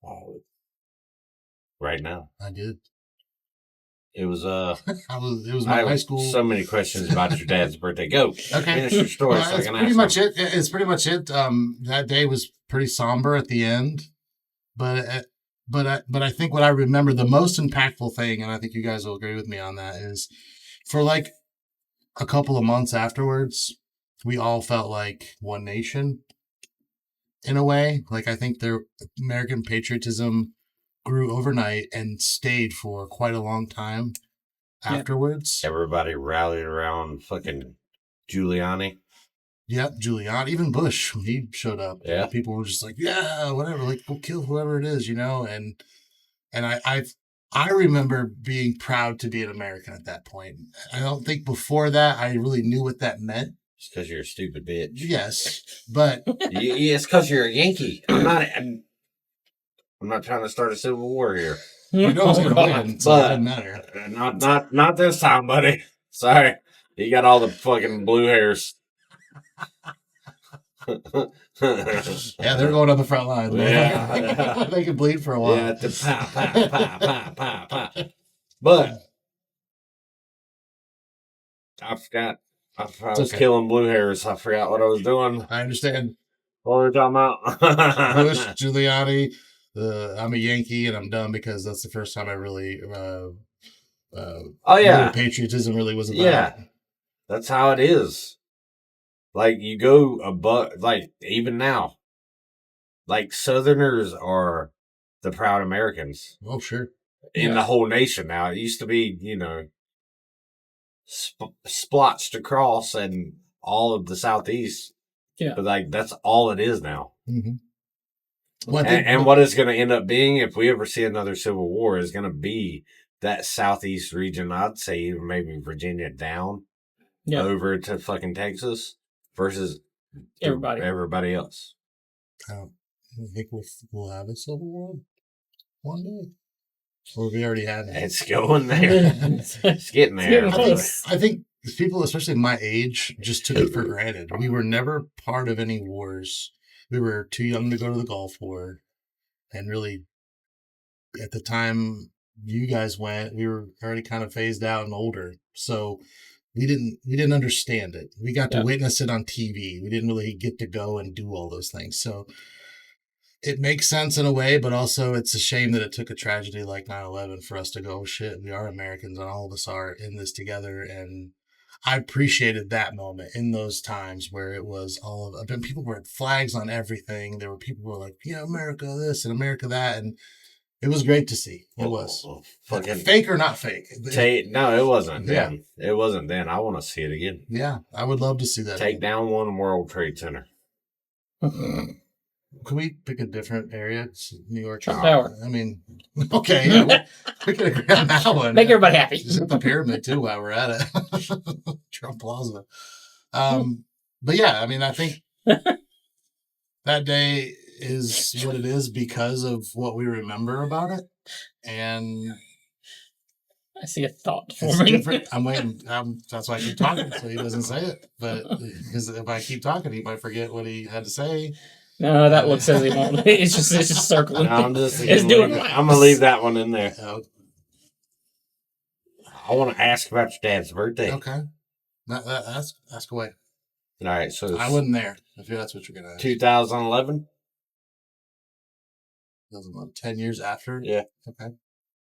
Oh, right now. I did. It was It was I my have high school. so many questions about your dad's birthday. Go. Okay. Finish your story Well, so I that's can pretty ask much him. it. It's pretty much it. That day was pretty somber at the end, but I think what I remember the most impactful thing, and I think you guys will agree with me on that, is for like a couple of months afterwards, we all felt like one nation in a way. Like, I think their American patriotism grew overnight and stayed for quite a long time Yeah. afterwards. Everybody rallied around fucking Giuliani. Yep, Giuliani, even Bush, when he showed up. Yeah. People were just like, yeah, whatever, like, go kill whoever it is, you know? And I remember being proud to be an American at that point. I don't think before that I really knew what that meant. It's because you're a stupid bitch. Yes, but It's because you're a Yankee. I'm not trying to start a civil war here. you know who's Oh, going to God. win, so it doesn't matter. Not this time, buddy. Sorry. You got all the fucking blue hairs. Yeah, they're going on the front line. Yeah. They can bleed for a while. Yeah, the pa. But I forgot. I was okay. killing blue hairs. I forgot what I was doing. I understand. What were we talking about? Bush, Giuliani, I'm a Yankee and I'm dumb because that's the first time I really Oh knew yeah, what patriotism really was about. yeah. That's how it is. Like you go above, like even now, like Southerners are the proud Americans Oh, sure. in Yeah. the whole nation now. It used to be, splotched across and all of the Southeast. Yeah. But like that's all it is now. Mm-hmm. Well, I think And what it's going to end up being, if we ever see another civil war, is going to be that Southeast region. I'd say even maybe Virginia down Yeah. over to fucking Texas versus everybody else. I think we'll have a civil war one day. Or we already had it. It's going there. It's getting there. getting close. I think people, especially my age, just took it for granted. We were never part of any wars. We were too young to go to the Gulf War. And really, at the time you guys went, we were already kind of phased out and older. So we didn't understand it. We got to witness it on TV. We didn't really get to go and do all those things. So it makes sense in a way, but also it's a shame that it took a tragedy like 9/11 for us to go, oh, shit, we are Americans and all of us are in this together. And I appreciated that moment in those times where it was people were flags on everything. There were people who were like, yeah, America this and America that. And it was great to see. It was. Fucking fake or not fake? no, it wasn't then. It wasn't then. I want to see it again. Yeah, I would love to see that. Take down one World Trade Center. Can we pick a different area? It's New York. Trump Tower. I mean, okay. Yeah, we could agree on that one. Make everybody happy. Just the pyramid too while we're at it. Trump Plaza. But yeah, I mean, I think that day is what it is because of what we remember about it. And I see a thought it's forming. different. I'm waiting. That's why I keep talking, so he doesn't say it. But because if I keep talking, he might forget what he had to say. No, that one says he won't. It's just circling. No, I'm just It's doing I'm gonna leave that one in there. I I want to ask about your dad's birthday. Okay. Ask away. All right, so I wasn't there, if that's what you're going to ask. 2011. 10 years after? Yeah. Okay.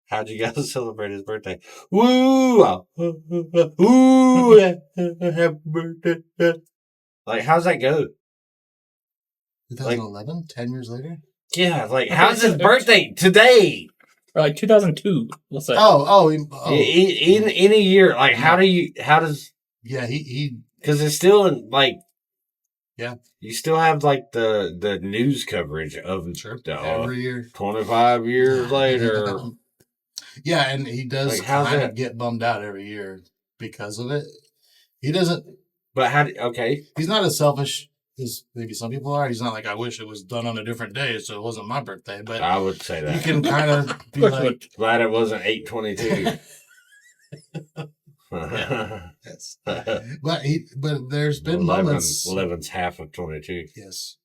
How'd you guys celebrate his birthday? Woo! Woo! Happy birthday. Like, how's that go? 2011? 10 years later? Yeah, like, how's his birthday today? Or like 2002, let's say. Oh. In a year, like, how does... Yeah, he because it's still in, like... Yeah. You still have, like, the news coverage of every year. 25 years later. Yeah, and he does like, kind of get bummed out every year because of it. He doesn't... But okay. He's not as selfish as maybe some people are. He's not like, I wish it was done on a different day so it wasn't my birthday. But I would say that. You can kind of be like... Glad it wasn't 8/22. Yes. But there's been moments... 11's half of 22. Yes.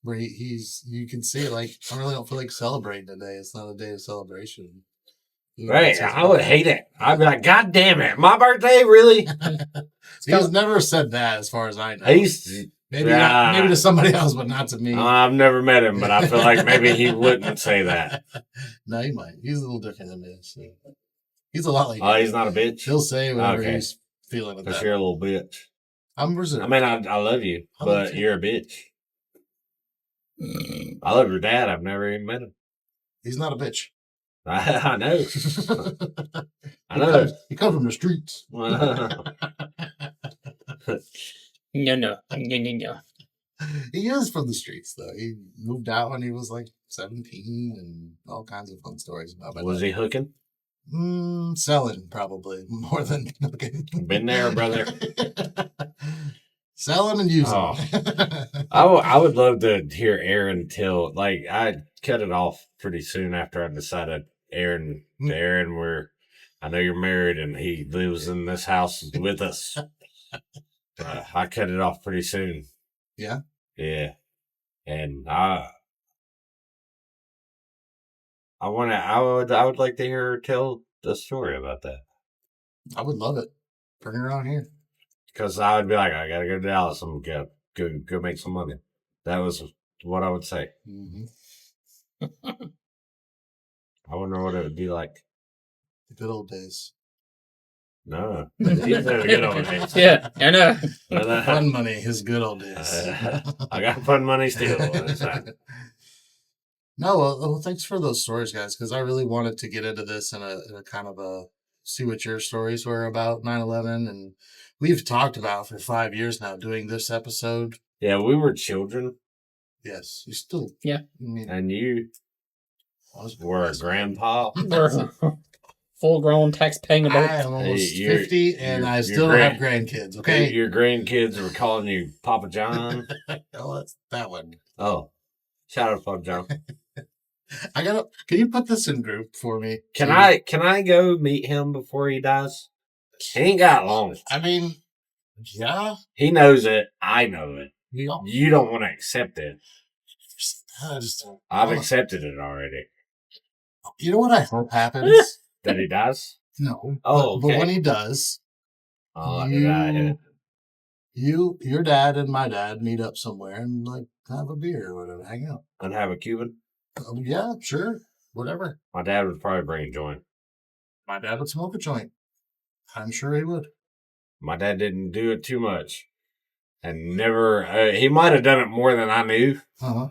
Where you can see it, like, I really don't feel like celebrating today. It's not a day of celebration. Right. I would hate it. I'd be like, God damn it. My birthday? Really? He's never said that as far as I know. Maybe to somebody else, but not to me. I've never met him, but I feel like maybe he wouldn't say that. No, he might. He's a little different than me. So. He's a lot like he's not a bitch? He'll say whatever he's feeling. Because you're a little bitch. I'm reserved. I mean, I love you, but you're a bitch. I love your dad. I've never even met him. He's not a bitch. I know. I know. He comes from the streets. No. He is from the streets, though. He moved out when he was like 17 and all kinds of fun stories about it. Was he hooking? Selling, probably, more than hooking. Been there, brother. Selling and using. Oh. I would love to hear Aaron tell, like, I cut it off pretty soon after I decided Aaron, I know you're married and he lives in this house with us. I cut it off pretty soon. Yeah? Yeah. And I would like to hear her tell the story about that. I would love it. Bring her on here. Because I would be like, I gotta go to Dallas and go make some money. That was what I would say. Mm-hmm. wonder what it would be like. The good old days. No. These are the good old days. Yeah, I know. Fun money is good old days. I got fun money still. It's not- No, well, thanks for those stories, guys, because I really wanted to get into this in a kind of a see what your stories were about 9/11, and we've talked about for 5 years now doing this episode. Yeah, we were children, Yes, you still. Yeah. I mean, and you I was were a grandpa. We're full-grown, tax-paying I adults. am almost you're- 50, and you're- I you're still don't have grandkids. Okay. Your grandkids were calling you Papa John. Oh, that's that one. Oh, shout out Papa John. Can you put this in group for me? Can too? I go meet him before he dies? He ain't got long. I mean, yeah. He knows it. I know it. Yeah. You don't want to accept it. I just, I've accepted it already. you know what I hope happens? That he dies? No. Oh, but okay. when he does, Oh, your dad and my dad meet up somewhere and like have a beer or whatever, hang out. and have a Cuban. Yeah, sure, whatever. My dad would probably bring a joint. My dad would smoke a joint. I'm sure he would. My dad didn't do it too much, and never. He might have done it more than I knew, Uh-huh.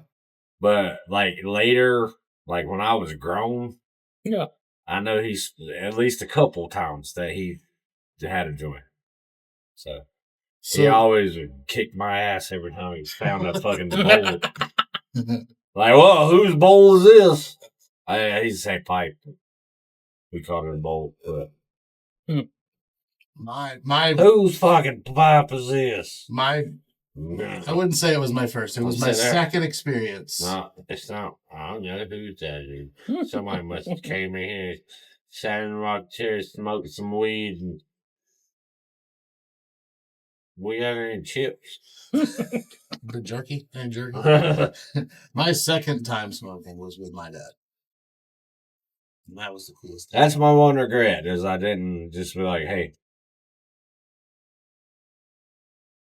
but like later, like when I was grown, Yeah. I know he's at least a couple times that he had a joint. So he always would kick my ass every time he found a fucking bowl. Like, well, whose bowl is this? He'd say pipe. We called it a bowl. But my whose fucking pipe is this? I wouldn't say it was my first. It was my Say that. second experience. No, it's not. I don't know who's that is. Somebody must have came in here, sat in the rock chair, smoked some weed, and we got any chips. The jerky and jerky. My second time smoking was with my dad. And that was the coolest thing. That's my one regret is I didn't just be like, hey,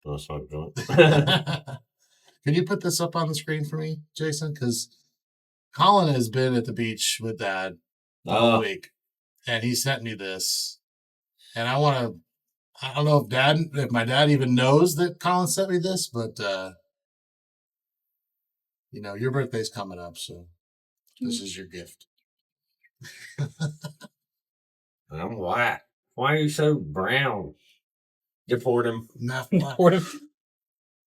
want to smoke a joint? Can you put this up on the screen for me, Jason? Because Colin has been at the beach with Dad all week, and he sent me this. And I don't know if my dad even knows that Colin sent me this, but your birthday's coming up, so this is your gift. I'm white. Why are you so brown? Deport him. Not What if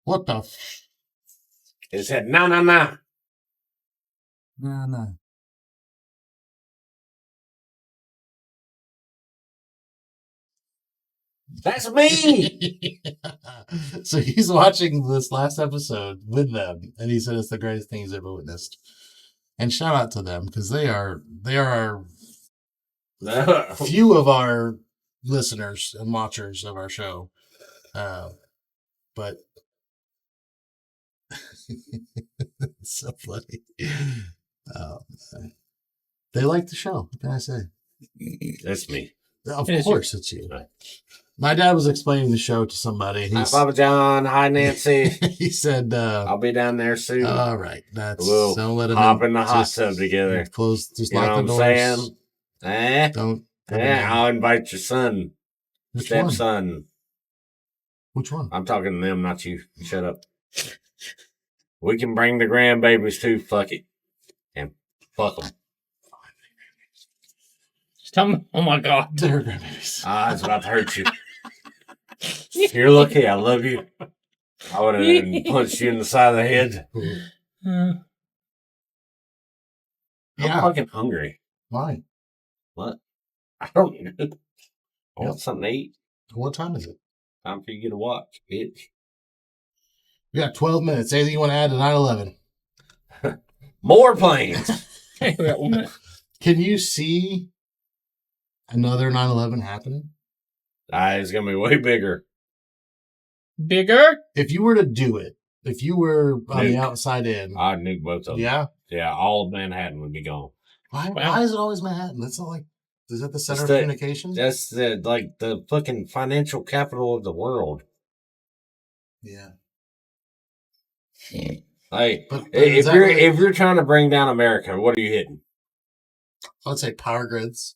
What the? It said, no. No. That's me. So he's watching this last episode with them, and he said it's the greatest thing he's ever witnessed. And shout out to them because they are few of our listeners and watchers of our show, but it's so funny. They like the show. What can I say? That's me. Of It is course, it's you. Right. My dad was explaining the show to somebody. Hi, Papa John. Hi, Nancy. He said, I'll be down there soon. all right, We'll don't let him hop in the hot tub together. Close, just You know lock what the I'm doors. saying? Don't. let him Yeah, in. I'll invite your son, Which one? stepson. Which one? I'm talking to them, not you. Shut up. We can bring the grandbabies too. Fuck it. And fuck them. tell me? Oh my god. They're grandbabies. I was about to hurt you. You're lucky. I love you. I would have punched you in the side of the head. I'm Yeah. fucking hungry. Why? What? I don't know. I want something to eat. What time is it? Time for you to get a watch, bitch. We got 12 minutes. Anything you want to add to 9/11? More planes. Hey, we got 1 minute. Can you see another 9/11 happening? It's gonna be way bigger. Bigger? If you were to do it, if you were on the Nuke. outside in, I'd nuke both of them. yeah. Yeah, all of Manhattan would be gone. Why Wow. is it always Manhattan? That's not like, is that the center It's of the- communication? That's the fucking financial capital of the world. Yeah. Like But if is that you're really- if you're trying to bring down America, what are you hitting? Let's say power grids,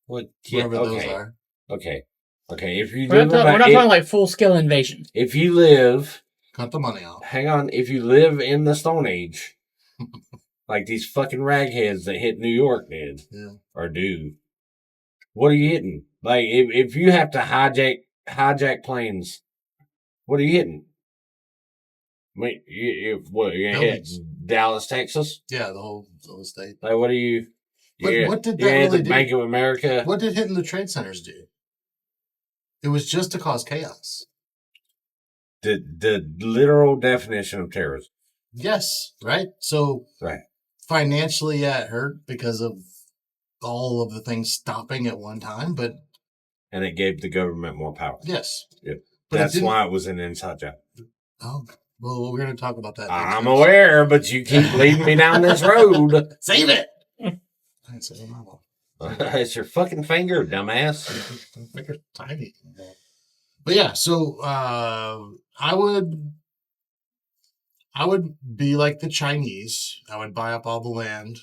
What? Yeah, wherever those okay. are. Okay. If you We're live not about, talking like full scale invasion. if you live, Cut the money off. hang on, if you live in the Stone Age, like these fucking ragheads that hit New York did Yeah. or do, what are you hitting? Like if you have to hijack planes, what are you hitting? Wait, what you're gonna hit Buildings. Dallas, Texas? Yeah, the whole state. Like what are you? But what did that you're really the do? Bank of America. What did hitting the trade centers do? It was just to cause chaos. The literal definition of terrorism. Yes, right? So Right. financially, yeah, it hurt because of all of the things stopping at one time, but And it gave the government more power. yes. Yep. But That's why it was an inside job. Oh, well, we're going to talk about that. next I'm episode. aware, but you keep leading me down this road. Save it! I didn't say my mom. It's your fucking finger, dumbass. Finger tiny. But yeah, so I would be like the Chinese. I would buy up all the land.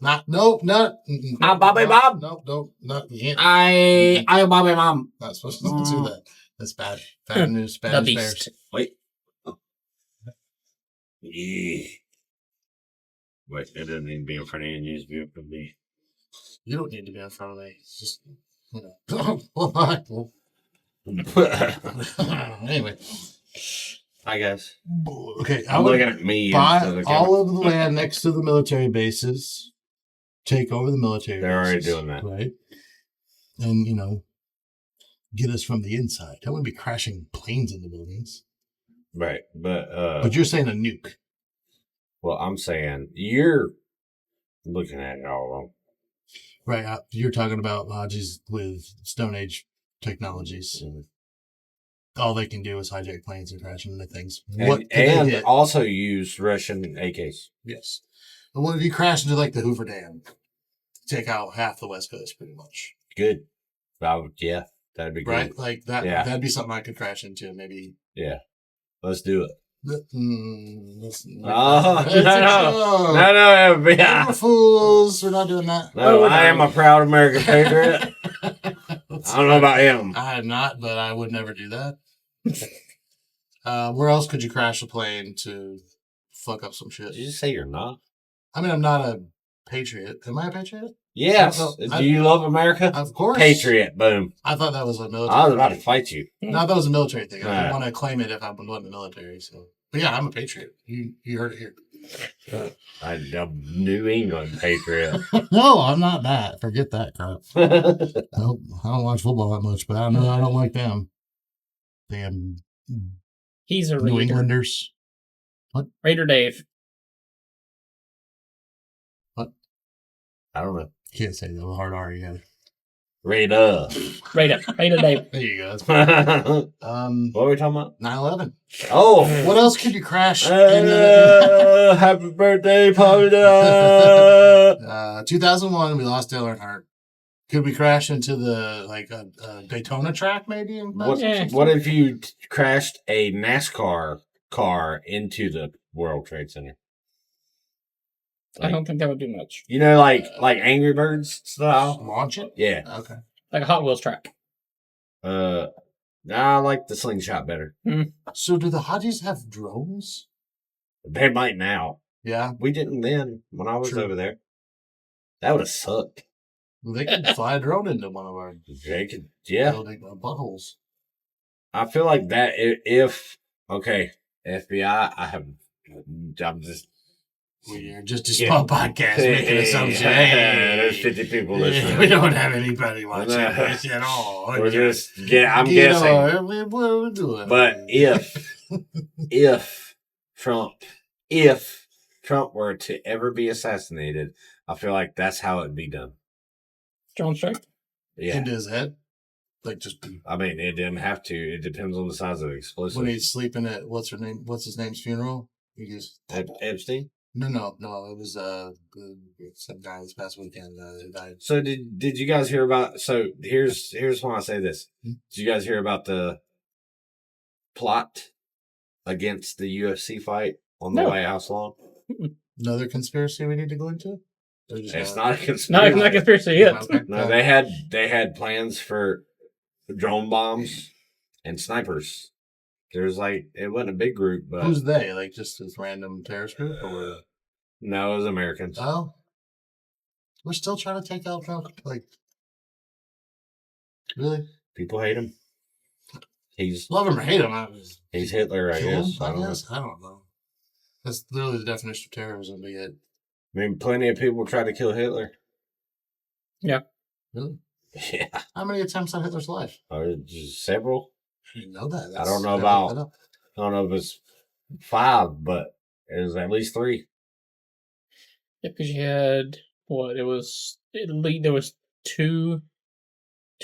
Not Bobby Bob. No, you can't. I Bobby Mom. Not supposed to do that. That's bad. Bad news. Bad The news bears. beast. Wait. Yeah. Wait, it doesn't need to be in front of you. It needs to be in front of me. You don't need to be in front of me. It's just, you know. Anyway. Hi, guys. Okay, I I'm would looking at me. buy instead of the camera. all of the land next to the military bases, take over the military They're already bases. doing that. Right? And, you know, get us from the inside. I wouldn't be crashing planes into buildings. Right. But you're saying a nuke. Well, I'm saying you're looking at it all wrong. Right. You're talking about lodges with Stone Age technologies. Mm-hmm. All they can do is hijack planes and crash into things. And, What could they and hit? also use Russian AKs. Yes. But what if you crash into like the Hoover Dam? Take out half the West Coast pretty much. Good. Yeah, that'd be good. Right? Like that. Yeah. That'd be something I could crash into. Maybe. Yeah. Let's do it. No, Oh, no, yeah. We're fools. We're not doing that. No, I am a proud American patriot. I don't know about him. I am not, but I would never do that. Where else could you crash a plane to fuck up some shit? Did you just say you're not? I mean, I'm not a patriot. Am I a patriot? Yes. No, Do you love America? Of course. Patriot. Boom. I thought that was a military I was about to thing. fight you. No, that was a military thing. I Right. didn't want to claim it if I wasn't in the military. So, but yeah, I'm a patriot. You heard it here. I'm New England patriot. No, I'm not that. Forget that crap. I don't watch football that much, but I know I don't like them. Damn He's a New Raider. Englanders. Raider Dave. I don't know. Can't say the hard R yet. Raider. Raider Dave. There you go. What What are we talking about? 9/11. Oh. What else could you crash? Happy birthday, Polly. 2001, we lost Dale Earnhardt. Could we crash into the Daytona track maybe? What if you crashed a NASCAR car into the World Trade Center? I don't think that would do much. You know, like Angry Birds style. Launch it? Yeah. Okay. Like a Hot Wheels track. I like the slingshot better. So do the Hotties have drones? They might now. Yeah. We didn't then when I was True. over there. That would have sucked. Well, they could fly a drone into one of our They could, yeah. building buttholes. I feel like that if okay, FBI. I'm just. We're just a Yeah. small podcast making assumptions. Hey, There's 50 people we listening. don't have anybody watching No. this at all. We're just, I'm guessing. What are we doing? But if Trump were to ever be assassinated, I feel like that's how it'd be done. Drone strike. Yeah. into his head, like just I mean, it didn't have to. It depends on the size of the explosive. when he's sleeping at what's his name's funeral. He just Epstein? no. It was some guy this past weekend that died. So did you guys hear about? So here's why I say this. Did you guys hear about the plot against the UFC fight on the No. White House lawn? Another conspiracy we need to go into? Or just It's not? not a No, conspiracy. it's not conspiracy yet. Okay. No, they had plans for drone bombs and snipers. There's like it wasn't a big group, but Who's they? Like just this random terrorist group, or no, it was Americans. oh, we're still trying to take out Trump. Like, really? People hate him. He's Love him or hate him? I was he's Hitler, I kill guess. him, I guess. I don't know. That's literally the definition of terrorism. But yet, I mean, plenty of people tried to kill Hitler. really, Yeah, how many attempts on Hitler's life? or just several. I didn't know that. I don't know Never about- looked that up. I don't know if it's 5, but it was at least 3. Yeah, because you had what? There was two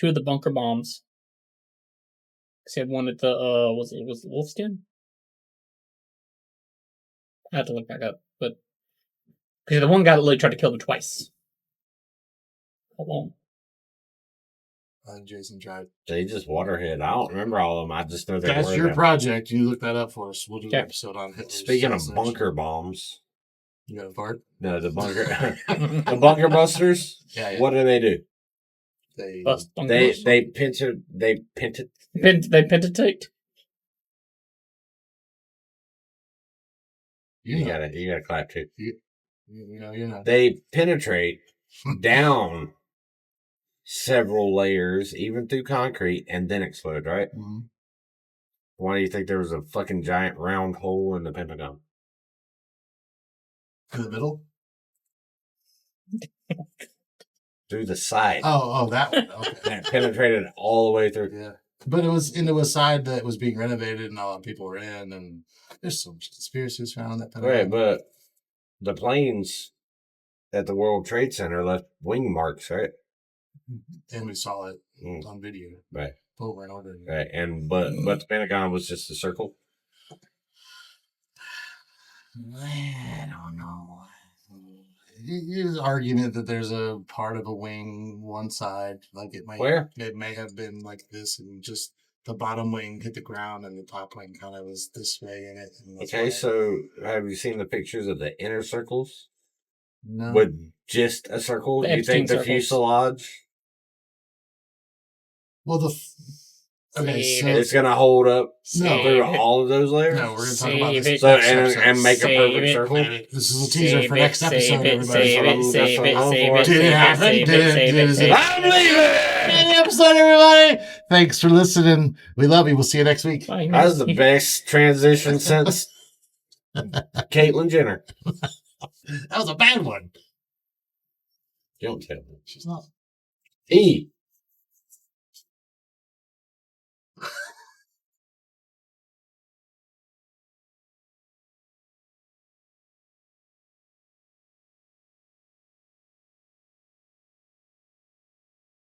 of the bunker bombs. 'Cause you had one at the was it Wolf's Den? I have to look back up, but because the one guy that literally tried to kill them twice. Hold on. Jason tried. They just waterhead. I don't remember all of them. I just know they That's were your there. project. You look that up for us. We'll do Okay. an episode on Hitler's Speaking of assassination. bunker bombs, You got a fart? no, the bunker, the bunker busters. Yeah. What do? They Bust They bunkers. they Pentateuch. you know, you gotta clap too. you know you're not. They penetrate down several layers, even through concrete, and then explode. Right? Mhm. Why do you think there was a fucking giant round hole in the Pentagon? In the middle. Through the side. Oh, that one. Okay. And it penetrated all the way through. Yeah, but it was into a side that was being renovated, and a lot of people were in, and there's so much conspiracies around that. Right, but the planes at the World Trade Center left wing marks, right? and we saw it Mm, on video right, over and over again. right. And but the Pentagon was just a circle. I don't know. There's argument that there's a part of a wing, one side, like it may have been like this, and just the bottom wing hit the ground, and the top wing kind of was this way in it. And that's Okay, why- so have you seen the pictures of the inner circles no, with just a circle? The Do you think Epstein the circles. fuselage well okay, Save so it. it's gonna hold up no, through Save it. all of those layers? no, we're gonna talk about Save this. it. So and make a Save perfect it. circle. This is a teaser Save for it, next save episode, it, everybody. save it, That's save what it, I'm save for. it, Did it save it, happen? save Did it, it- save did it, it- save it. I'm leaving. End the episode, everybody. Thanks for listening. We love you. We'll see you next week. Bye. That was the best transition since Caitlyn Jenner. That was a bad one. Don't tell me. She's not. E.